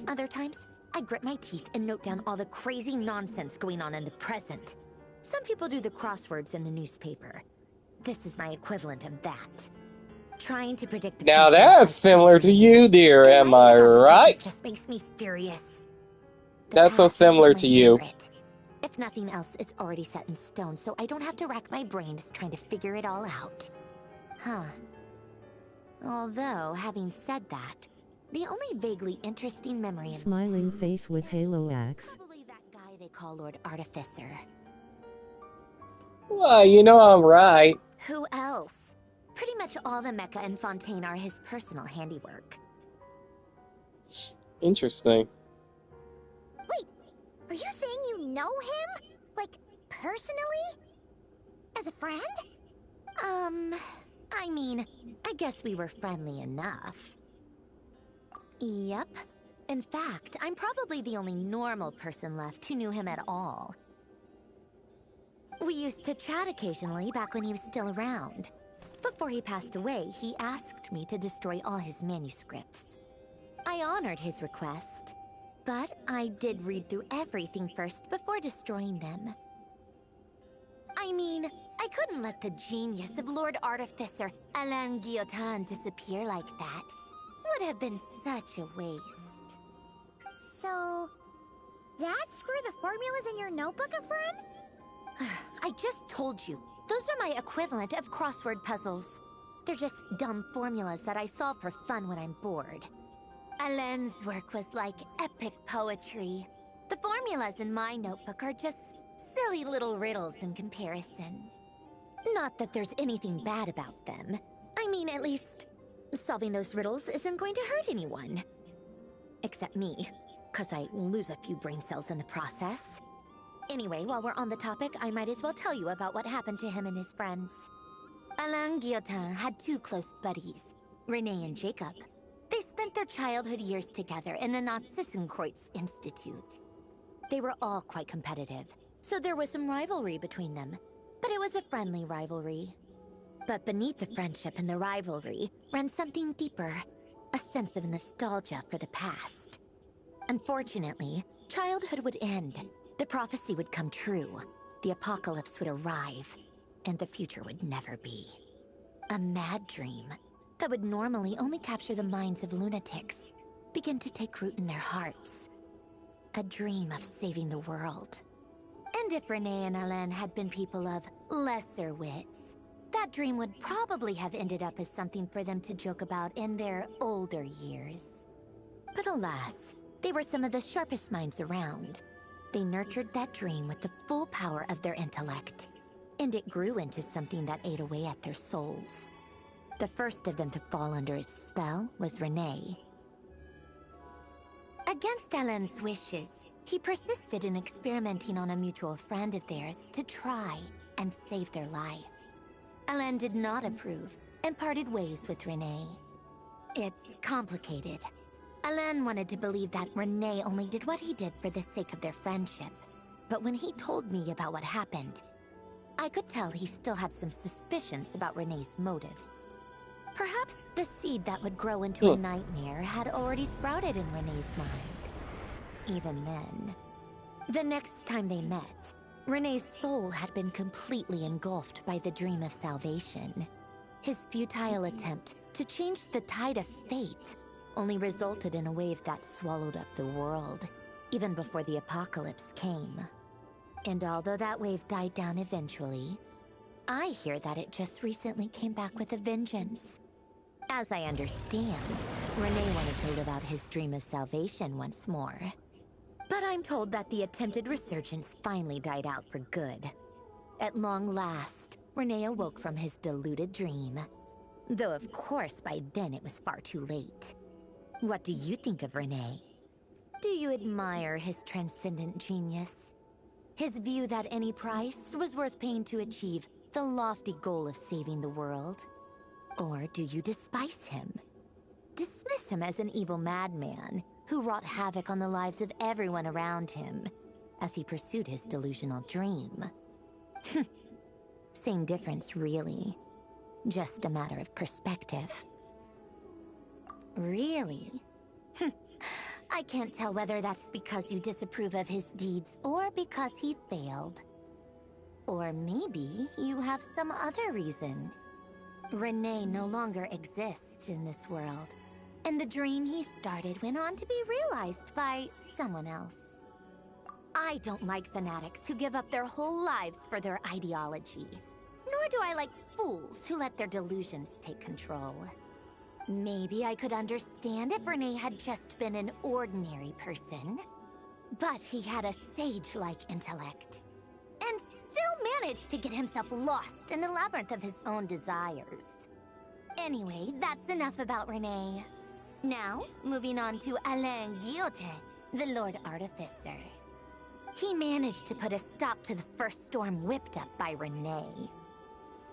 other times, I grit my teeth and note down all the crazy nonsense going on in the present. Some people do the crosswords in the newspaper. This is my equivalent of that. Trying to predict the Now future that's similar to you, dear, am I right? just makes me furious. That's so similar to you. If nothing else, it's already set in stone, so I don't have to rack my brains trying to figure it all out. Huh. Although, having said that, the only vaguely interesting memory in Smiling face with halo axe. probably that guy they call Lord Artificer. Well, you know I'm right. Who else? Pretty much all the mecha and Fontaine are his personal handiwork. Interesting. Wait, are you saying you know him? Like, personally? As a friend? I mean, I guess we were friendly enough. Yep. In fact, I'm probably the only normal person left who knew him at all. We used to chat occasionally back when he was still around. Before he passed away, he asked me to destroy all his manuscripts. I honored his request, but I did read through everything first before destroying them. I mean, I couldn't let the genius of Lord Artificer Alain Guillotin disappear like that. Would have been such a waste. So, that's where the formulas in your notebook are from? I just told you. Those are my equivalent of crossword puzzles. They're just dumb formulas that I solve for fun when I'm bored. Alain's work was like epic poetry. The formulas in my notebook are just silly little riddles in comparison. Not that there's anything bad about them. I mean, at least, solving those riddles isn't going to hurt anyone. Except me, 'cause I lose a few brain cells in the process. Anyway, while we're on the topic, I might as well tell you about what happened to him and his friends. Alain Guillotin had two close buddies, Renee and Jacob. They spent their childhood years together in the Narzissenkreuz Institute. They were all quite competitive, so there was some rivalry between them, but it was a friendly rivalry. But beneath the friendship and the rivalry ran something deeper, a sense of nostalgia for the past. Unfortunately, childhood would end, the prophecy would come true, the apocalypse would arrive, and the future would never be. A mad dream that would normally only capture the minds of lunatics began to take root in their hearts. A dream of saving the world. And if Renee and Alain had been people of lesser wits, that dream would probably have ended up as something for them to joke about in their older years. But alas, they were some of the sharpest minds around. They nurtured that dream with the full power of their intellect, and it grew into something that ate away at their souls. The first of them to fall under its spell was Renee. Against Alain's wishes, he persisted in experimenting on a mutual friend of theirs to try and save their life. Alain did not approve and parted ways with Renee. It's complicated. Alain wanted to believe that Renee only did what he did for the sake of their friendship. But when he told me about what happened, I could tell he still had some suspicions about Renee's motives. Perhaps the seed that would grow into a nightmare had already sprouted in Renee's mind. Even then, the next time they met, Renee's soul had been completely engulfed by the dream of salvation. His futile attempt to change the tide of fate only resulted in a wave that swallowed up the world, even before the apocalypse came. And although that wave died down eventually, I hear that it just recently came back with a vengeance. As I understand, Renee wanted to live out his dream of salvation once more. But I'm told that the attempted resurgence finally died out for good. At long last, Renee awoke from his deluded dream. Though of course by then it was far too late. What do you think of Renee? Do you admire his transcendent genius? His view that any price was worth paying to achieve the lofty goal of saving the world? Or do you despise him? Dismiss him as an evil madman who wrought havoc on the lives of everyone around him as he pursued his delusional dream? Same difference, really. Just a matter of perspective. Really? I can't tell whether that's because you disapprove of his deeds or because he failed. Or maybe you have some other reason. Renee no longer exists in this world, and the dream he started went on to be realized by someone else. I don't like fanatics who give up their whole lives for their ideology, nor do I like fools who let their delusions take control. Maybe I could understand if Renee had just been an ordinary person, but he had a sage-like intellect, and still managed to get himself lost in a labyrinth of his own desires. Anyway, that's enough about Renee. Now, moving on to Alain Guillotin, the Lord Artificer. He managed to put a stop to the first storm whipped up by Renee.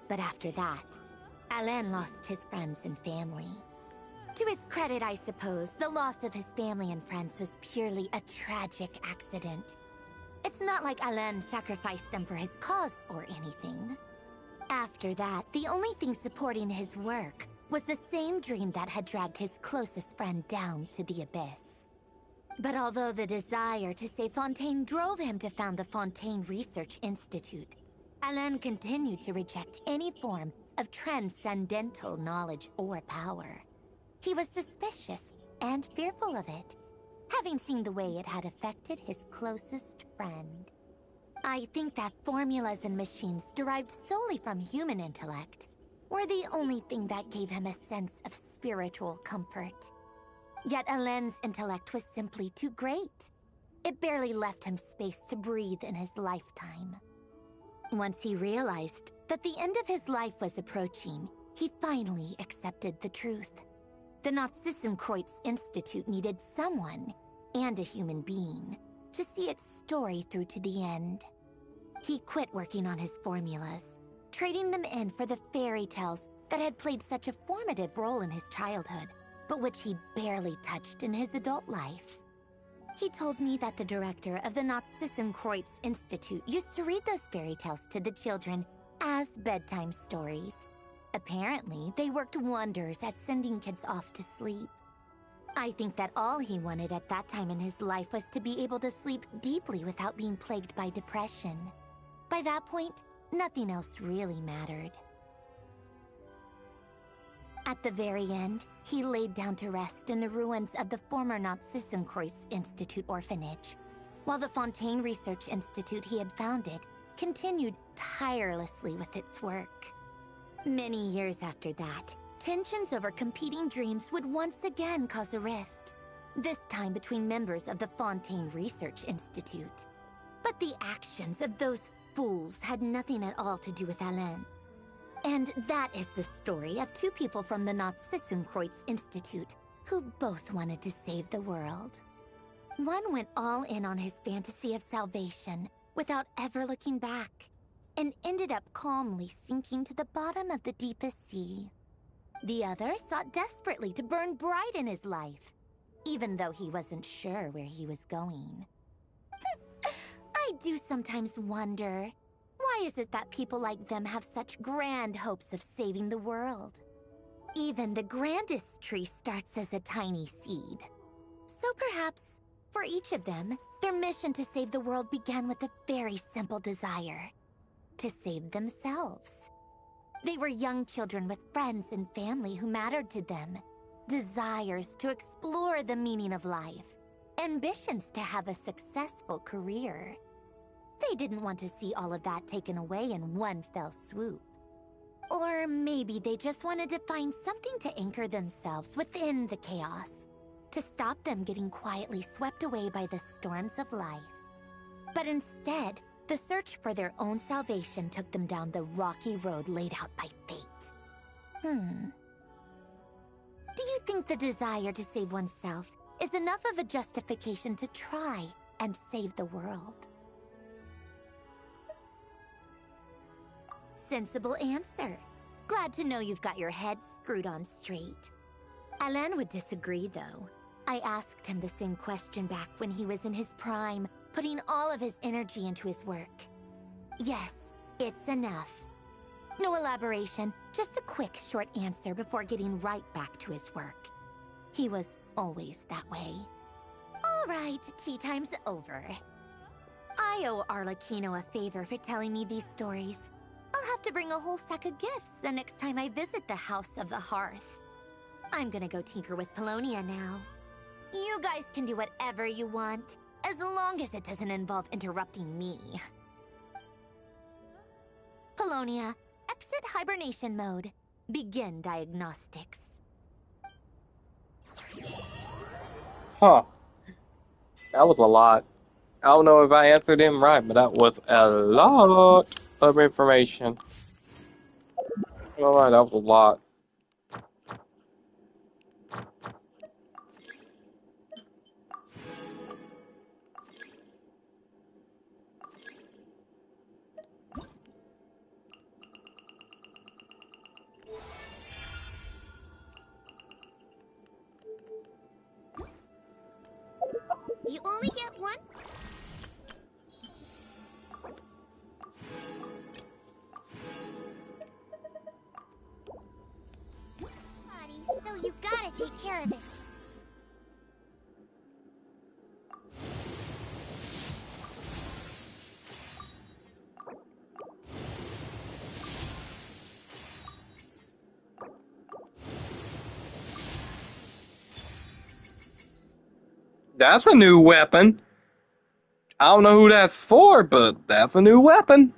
But after that, Alain lost his friends and family. To his credit, I suppose, the loss of his family and friends was purely a tragic accident. It's not like Alain sacrificed them for his cause or anything. After that, the only thing supporting his work was the same dream that had dragged his closest friend down to the abyss. But although the desire to save Fontaine drove him to found the Fontaine Research Institute, Alain continued to reject any form of transcendental knowledge or power. He was suspicious and fearful of it, having seen the way it had affected his closest friend. I think that formulas and machines derived solely from human intellect were the only thing that gave him a sense of spiritual comfort. Yet Alain's intellect was simply too great. It barely left him space to breathe in his lifetime. Once he realized that the end of his life was approaching, he finally accepted the truth. The Narzissenkreuz Institute needed someone, and a human being, to see its story through to the end. He quit working on his formulas, trading them in for the fairy tales that had played such a formative role in his childhood, but which he barely touched in his adult life. He told me that the director of the Nazissenkreuz Institute used to read those fairy tales to the children as bedtime stories. Apparently, they worked wonders at sending kids off to sleep. I think that all he wanted at that time in his life was to be able to sleep deeply without being plagued by depression. By that point, nothing else really mattered. At the very end, he laid down to rest in the ruins of the former Nazissenkreuz Institute orphanage, while the Fontaine Research Institute he had founded continued tirelessly with its work. Many years after that, tensions over competing dreams would once again cause a rift, this time between members of the Fontaine Research Institute. But the actions of those fools had nothing at all to do with Alain. And that is the story of two people from the Nazissenkreuz Institute who both wanted to save the world. One went all in on his fantasy of salvation without ever looking back, and ended up calmly sinking to the bottom of the deepest sea. The other sought desperately to burn bright in his life, even though he wasn't sure where he was going. I do sometimes wonder, why is it that people like them have such grand hopes of saving the world? Even the grandest tree starts as a tiny seed. So perhaps, for each of them, their mission to save the world began with a very simple desire: to save themselves. They were young children with friends and family who mattered to them, desires to explore the meaning of life, ambitions to have a successful career. They didn't want to see all of that taken away in one fell swoop. Or maybe they just wanted to find something to anchor themselves within the chaos, to stop them getting quietly swept away by the storms of life. But instead, the search for their own salvation took them down the rocky road laid out by fate. Do you think the desire to save oneself is enough of a justification to try and save the world? Sensible answer. Glad to know you've got your head screwed on straight. Alain would disagree, though. I asked him the same question back when he was in his prime, putting all of his energy into his work. Yes, it's enough. No elaboration, just a quick, short answer before getting right back to his work. He was always that way. All right, tea time's over. I owe Arlecchino a favor for telling me these stories. I'll have to bring a whole sack of gifts the next time I visit the House of the Hearth. I'm gonna go tinker with Polonia now. You guys can do whatever you want, as long as it doesn't involve interrupting me. Polonia, exit hibernation mode. Begin diagnostics. Huh. That was a lot. I don't know if I answered him right, but that was a lot of information. Alright, that was a lot. You only get one? So you gotta take care of it. That's a new weapon. I don't know who that's for, but that's a new weapon.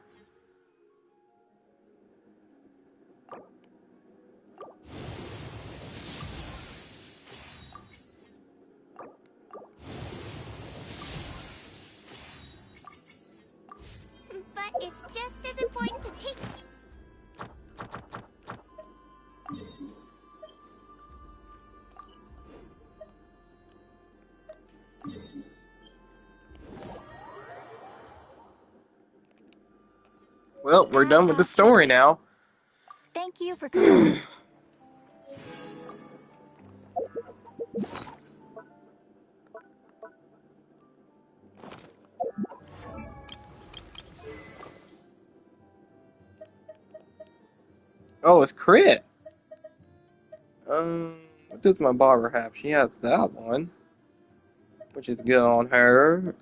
But it's just as important to take... Well, we're done with the story now. Thank you for coming. Oh, it's crit. What does my barber have? She has that one, which is good on her.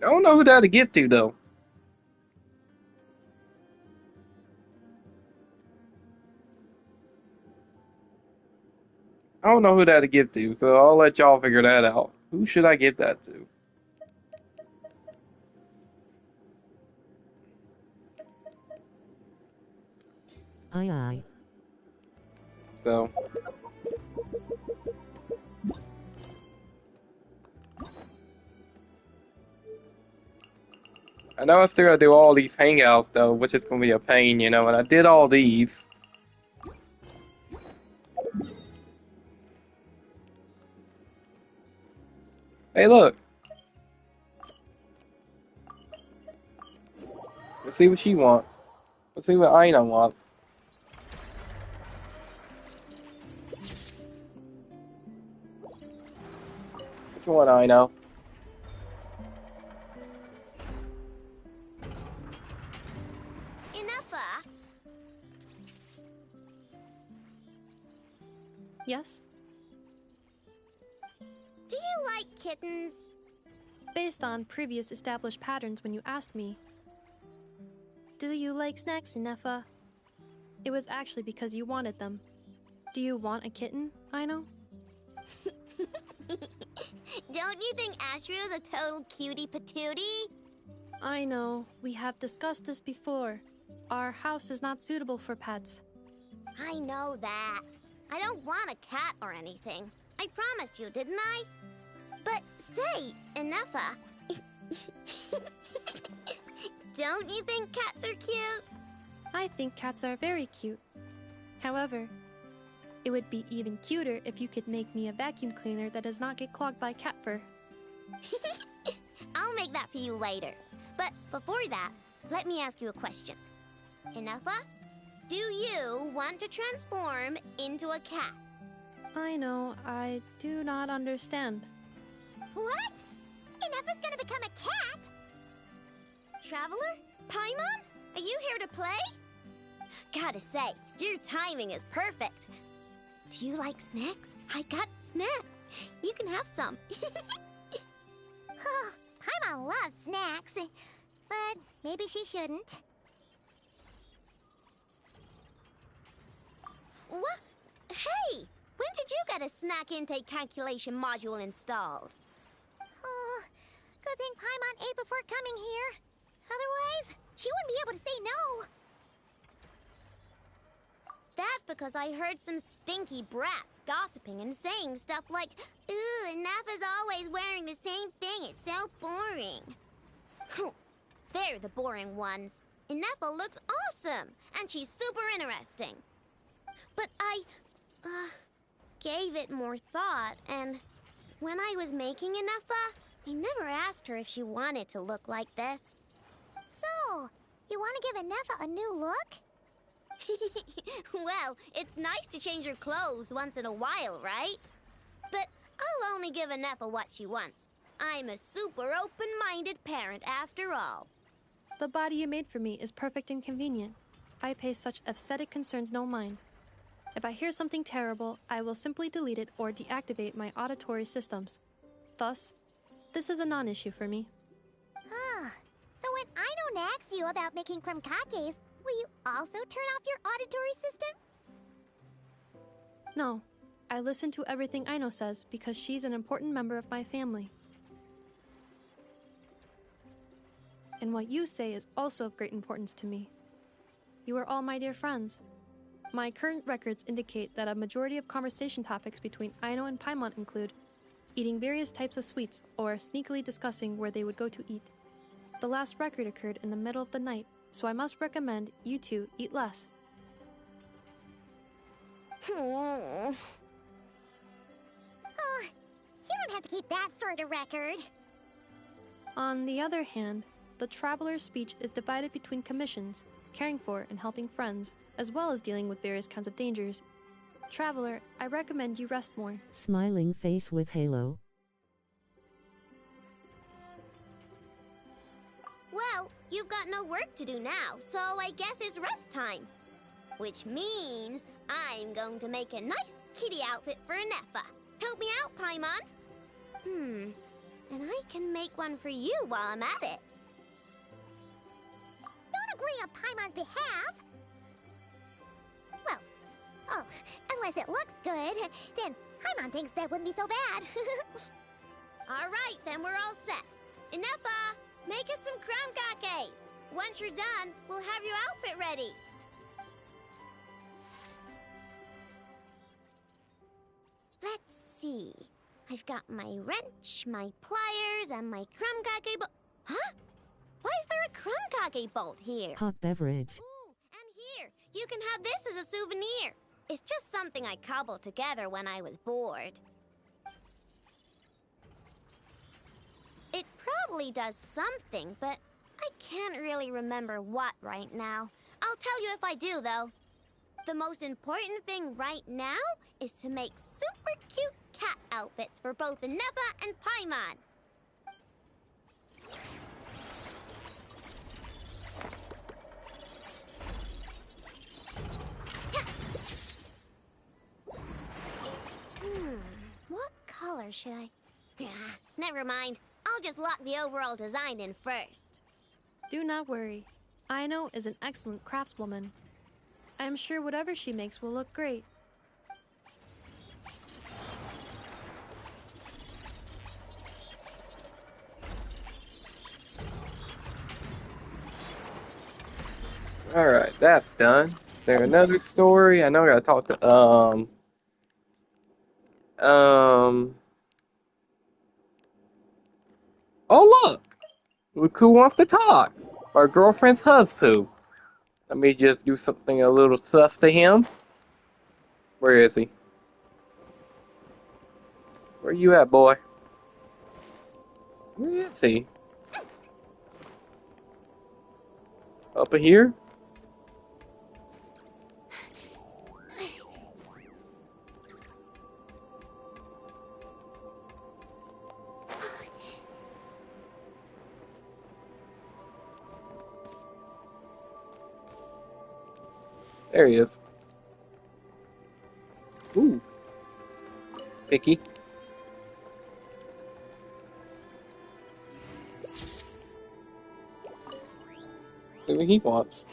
I don't know who that to give to though. I don't know who that to give to, so I'll let y'all figure that out. Who should I give that to? Aye. So. I know I still gotta do all these hangouts though, which is gonna be a pain, you know, and I did all these. Hey, look. Let's see what she wants. Let's see what Aina wants. Which one, Aina? Enough. Yes? Do you like kittens? Based on previous established patterns when you asked me, do you like snacks, Inefa? It was actually because you wanted them. Do you want a kitten, Aino? Don't you think Ashrio's a total cutie patootie? I know. We have discussed this before. Our house is not suitable for pets. I know that. I don't want a cat or anything. I promised you, didn't I? But say, Inefa, don't you think cats are cute? I think cats are very cute. However, it would be even cuter if you could make me a vacuum cleaner that does not get clogged by cat fur. I'll make that for you later. But before that, let me ask you a question. Inefa, do you want to transform into a cat? I know, I do not understand. What? Inefa's gonna become a cat? Traveler? Paimon? Are you here to play? Gotta say, your timing is perfect. Do you like snacks? I got snacks. You can have some. Oh, Paimon loves snacks, but maybe she shouldn't. What? Hey! When did you get a snack intake calculation module installed? Oh, good thing Paimon ate before coming here. Otherwise, she wouldn't be able to say no. That's because I heard some stinky brats gossiping and saying stuff like, "Ooh, Inefa's always wearing the same thing, it's so boring." They're the boring ones. Inefa looks awesome, and she's super interesting. But I, gave it more thought, and when I was making Inefa, I never asked her if she wanted to look like this. So, you want to give Inefa a new look? Well, it's nice to change her clothes once in a while, right? But I'll only give Inefa what she wants. I'm a super open-minded parent after all. The body you made for me is perfect and convenient. I pay such aesthetic concerns no mind. If I hear something terrible, I will simply delete it or deactivate my auditory systems. Thus, this is a non-issue for me. So when Aino nags you about making crumcakes, will you also turn off your auditory system? No, I listen to everything Aino says because she's an important member of my family. And what you say is also of great importance to me. You are all my dear friends. My current records indicate that a majority of conversation topics between Aino and Paimon include eating various types of sweets or sneakily discussing where they would go to eat. The last record occurred in the middle of the night, so I must recommend you two eat less. Oh, you don't have to keep that sort of record. On the other hand, the traveler's speech is divided between commissions, caring for and helping friends, as well as dealing with various kinds of dangers. Traveler, I recommend you rest more. Smiling face with halo. Well, you've got no work to do now, so I guess it's rest time. Which means I'm going to make a nice kitty outfit for Nefa. Help me out, Paimon. And I can make one for you while I'm at it. Don't agree on Paimon's behalf. Well, oh, unless it looks good, then Paimon thinks that wouldn't be so bad. All right, then we're all set. Nefa, make us some crumcakes. Once you're done, we'll have your outfit ready. Let's see. I've got my wrench, my pliers, and my crumcake bolt. Huh? Why is there a crumcake bolt here? Hot beverage. Ooh, and here, you can have this as a souvenir. It's just something I cobbled together when I was bored. It probably does something, but I can't really remember what right now. I'll tell you if I do, though. The most important thing right now is to make super cute cat outfits for both Nefa and Paimon. What color should I... Never mind. I'll just lock the overall design in first. Do not worry. Aino is an excellent craftswoman. I am sure whatever she makes will look great. Alright, that's done. Is there another story? I know I gotta talk to, oh look! Look who wants to talk! Our girlfriend's husband. Let me just do something a little sus to him. Where is he? Where you at, boy? Where is he? Up in here? There he is. Ooh. Picky. See what he wants.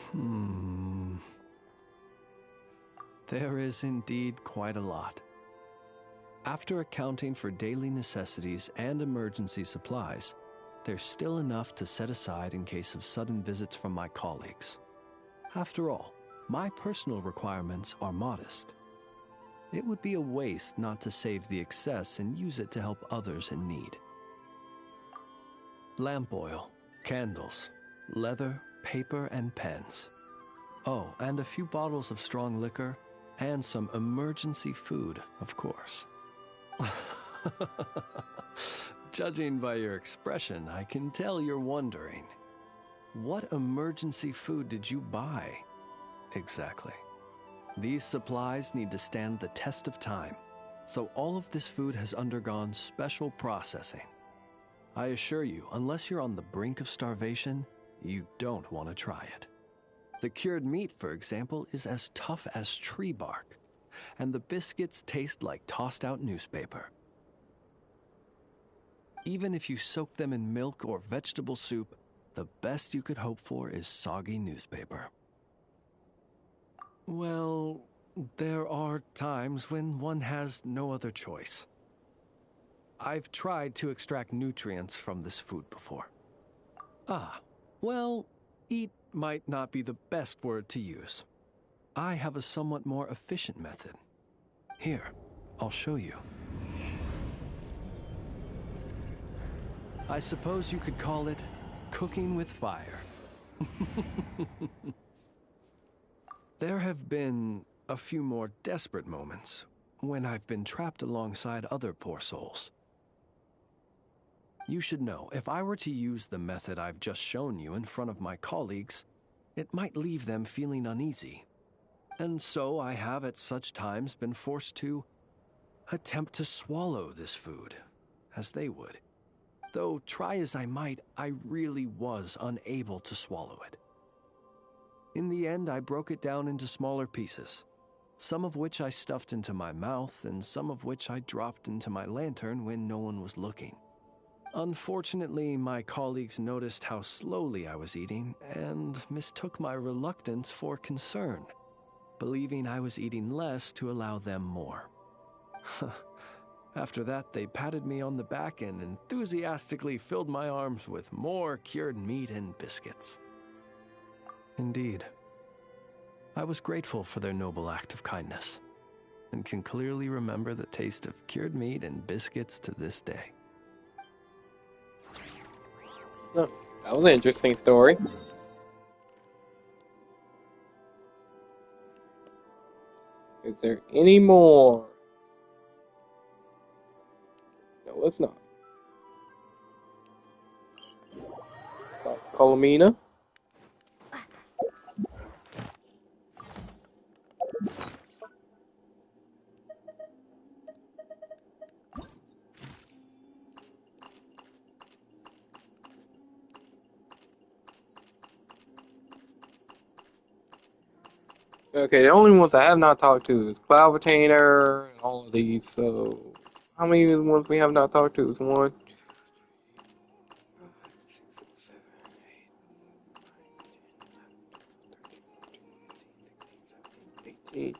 There is indeed quite a lot. After accounting for daily necessities and emergency supplies, there's still enough to set aside in case of sudden visits from my colleagues. After all, my personal requirements are modest. It would be a waste not to save the excess and use it to help others in need. Lamp oil, candles, leather, paper, and pens. Oh, and a few bottles of strong liquor, and some emergency food, of course. Judging by your expression, I can tell you're wondering. What emergency food did you buy? Exactly. These supplies need to stand the test of time, so all of this food has undergone special processing. I assure you, unless you're on the brink of starvation, you don't want to try it. The cured meat, for example, is as tough as tree bark, and the biscuits taste like tossed-out newspaper. Even if you soak them in milk or vegetable soup, the best you could hope for is soggy newspaper. Well, there are times when one has no other choice. I've tried to extract nutrients from this food before. Well, eat might not be the best word to use. I have a somewhat more efficient method. Here, I'll show you. I suppose you could call it cooking with fire. There have been a few more desperate moments when I've been trapped alongside other poor souls. You should know, if I were to use the method I've just shown you in front of my colleagues, it might leave them feeling uneasy. And so I have at such times been forced to attempt to swallow this food, as they would. Though try as I might, I really was unable to swallow it. In the end, I broke it down into smaller pieces, some of which I stuffed into my mouth and some of which I dropped into my lantern when no one was looking. Unfortunately, my colleagues noticed how slowly I was eating and mistook my reluctance for concern, believing I was eating less to allow them more. After that, they patted me on the back and enthusiastically filled my arms with more cured meat and biscuits. Indeed, I was grateful for their noble act of kindness, and can clearly remember the taste of cured meat and biscuits to this day. Oh, that was an interesting story. Is there any more? No, it's not. Colomina. Okay, the only ones I have not talked to is Cloud Retainer and all of these, so how many of the ones we have not talked to is 1, 18,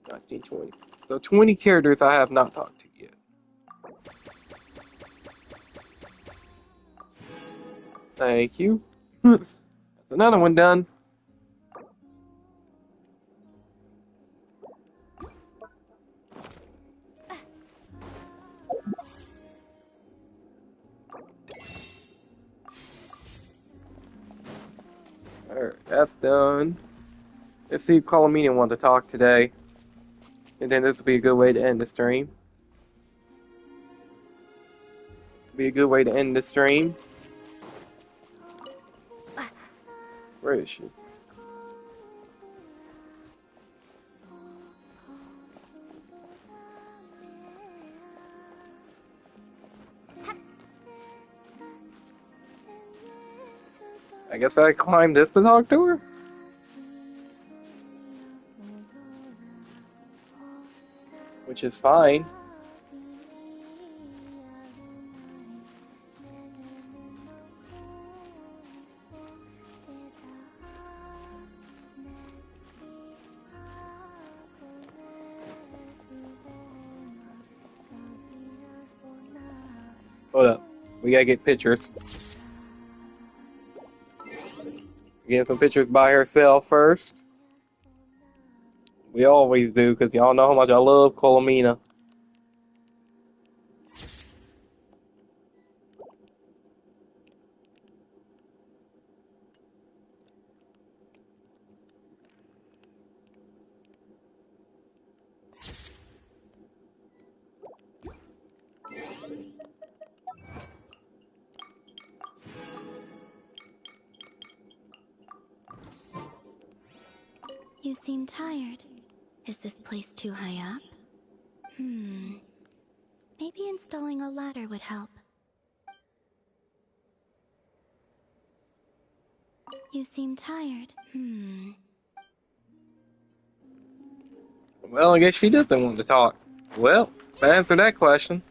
19, 20. So 20 characters I have not talked to yet. Thank you. That's another one done. Alright, that's done. Let's see if Colomina want to talk today. And then this will be a good way to end the stream. Be a good way to end the stream. Where is she? I guess I climbed this to talk to her? Which is fine. Hold up. We gotta get pictures. Get some pictures by herself first. We always do, because y'all know how much I love Colomina. You seem tired. Is this place too high up? Maybe installing a ladder would help. You seem tired. Well, I guess she doesn't want to talk. Well, that answered that question.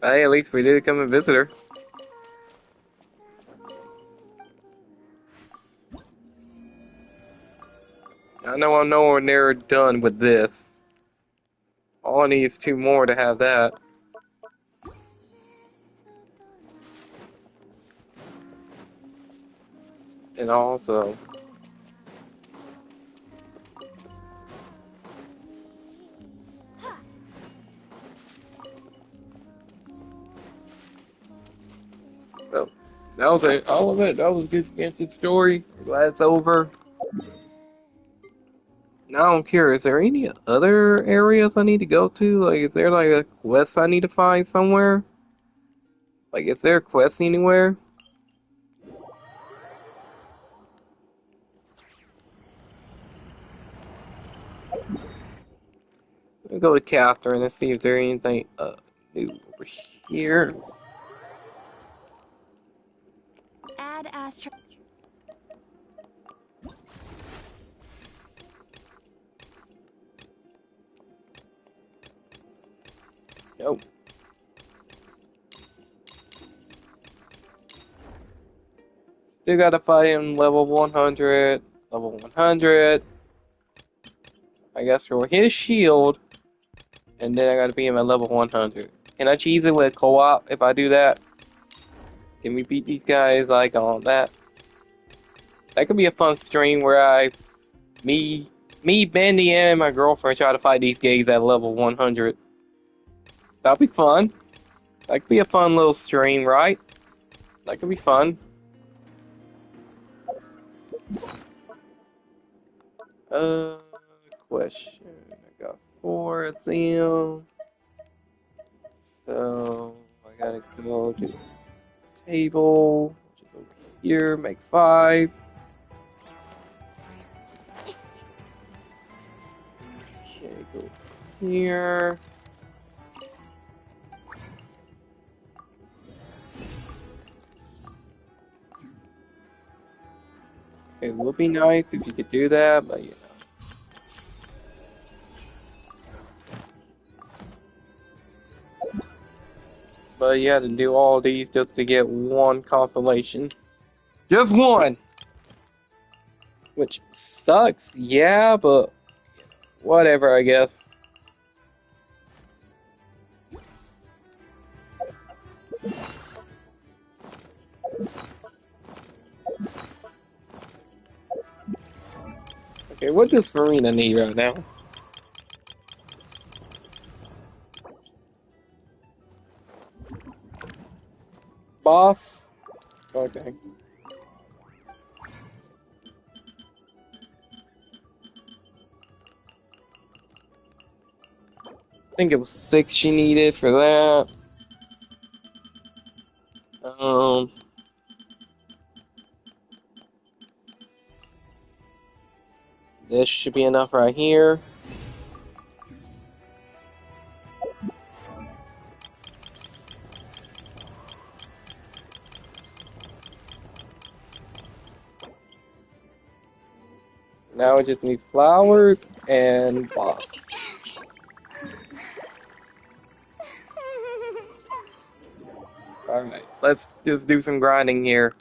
Hey, at least we did come and visit her. I know I'm nowhere near done with this. All I need is 2 more to have that. And also... So, that was it. All of it. That was a good story. I'm glad it's over. Now I'm curious, is there any other areas I need to go to? Like, is there like a quest I need to find somewhere? Like, is there a quest anywhere? Let me go to Catherine and see if there's anything new over here. Add Astra. Nope. Still gotta fight him level 100. Level 100. I guess for his shield. And then I gotta be him at level 100. Can I cheese it with co-op if I do that? Can we beat these guys like on that? That could be a fun stream where me, Bendy, and my girlfriend try to fight these guys at level 100. That'll be fun. That could be a fun little stream, right? That could be fun. Question. I got 4 of them. So, I gotta go to the table, which is over here, make 5. Okay, go here. It would be nice if you could do that, but you know. But you had to do all these just to get one consolation. Just one! Which sucks, yeah, but whatever, I guess. Okay, what does Serena need right now? Boss? Okay. I think it was 6 she needed for that. This should be enough right here. Now we just need flowers and boss. Alright, let's just do some grinding here.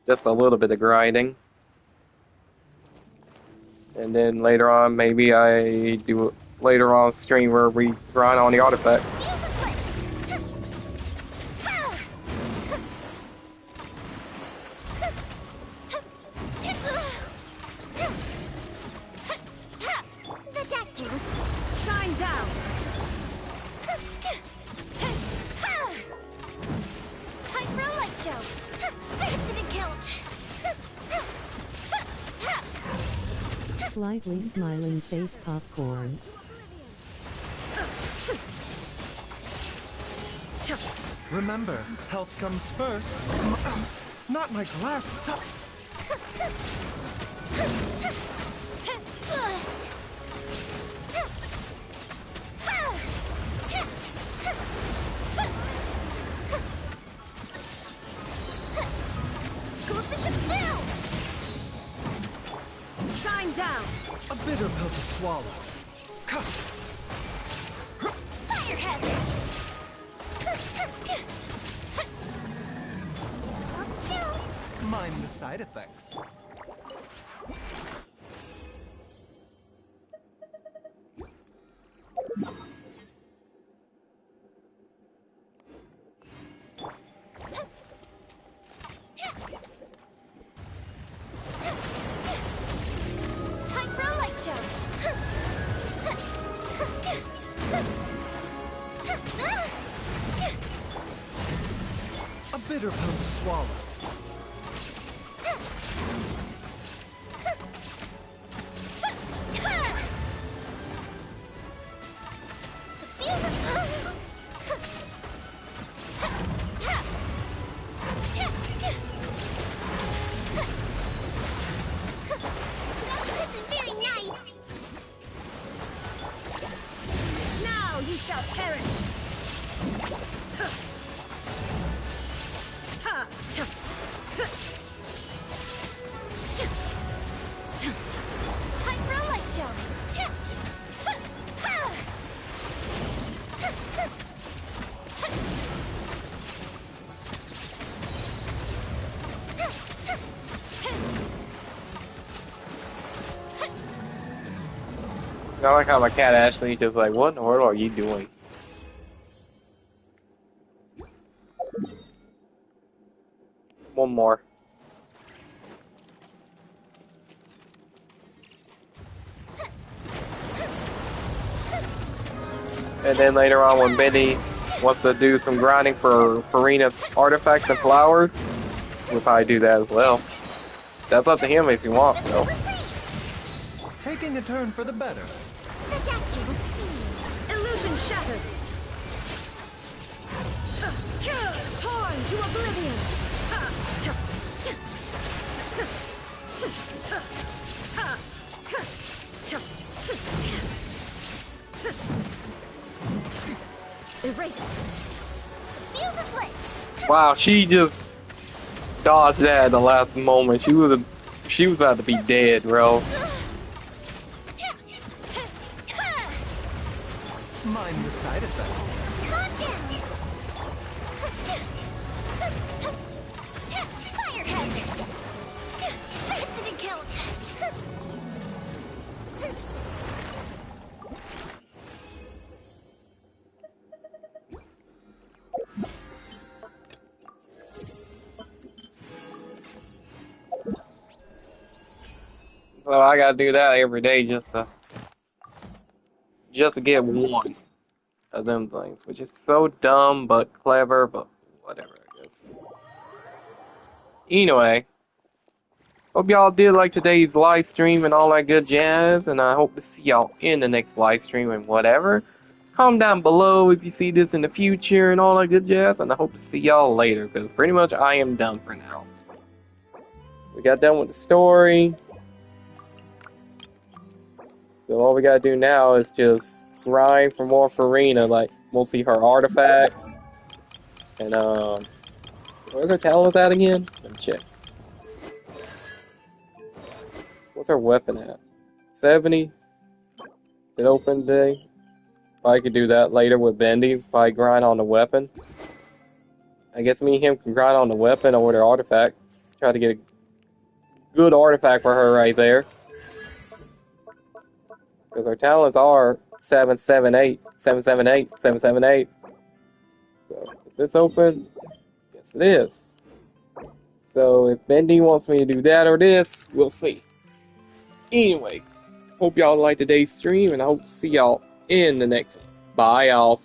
Just a little bit of grinding. And then later on, maybe I do later on stream where we grind on the artifact. The deck juice. Shine down. Time for a light show. Didn't count. Slightly smiling face popcorn. Remember, health comes first. Not my glasses. Shine down. A bitter pill to swallow. Firehead. Mind the side effects. Time for a light show. A bitter pill to swallow. shall perish! Time for a light show. I like how my cat Ashley just like, what in the world are you doing? One more. And then later on when Benny wants to do some grinding for Farina's artifacts and flowers, we'll probably do that as well. That's up to him if he wants, though. Taking a turn for the better. The doctor will see. Illusion shattered. Torn to oblivion. Erased. Fuse is lit. Wow, she just dodged that at the last moment. She was about to be dead, bro. Mind the side effect. Calm down. Fire hazard. That didn't count. Well, I gotta do that every day just to get one of them things, which is so dumb but clever, but whatever, I guess. Anyway, hope y'all did like today's live stream and all that good jazz, and I hope to see y'all in the next live stream and whatever. Comment down below if you see this in the future and all that good jazz, and I hope to see y'all later, because pretty much I am done for now. We got done with the story. So all we gotta do now is just grind for more Farina, like mostly her artifacts. And where's her talent at again? Let me check. What's her weapon at? 70? Is it open today? Probably could do that later with Bendy. Probably grind on the weapon. I guess me and him can grind on the weapon or the artifacts. Try to get a good artifact for her right there. Because our talents are 778, 778, 778. So, is this open? Yes, it is. So, if Bendy wants me to do that or this, we'll see. Anyway, hope y'all liked today's stream, and I hope to see y'all in the next one. Bye, y'all.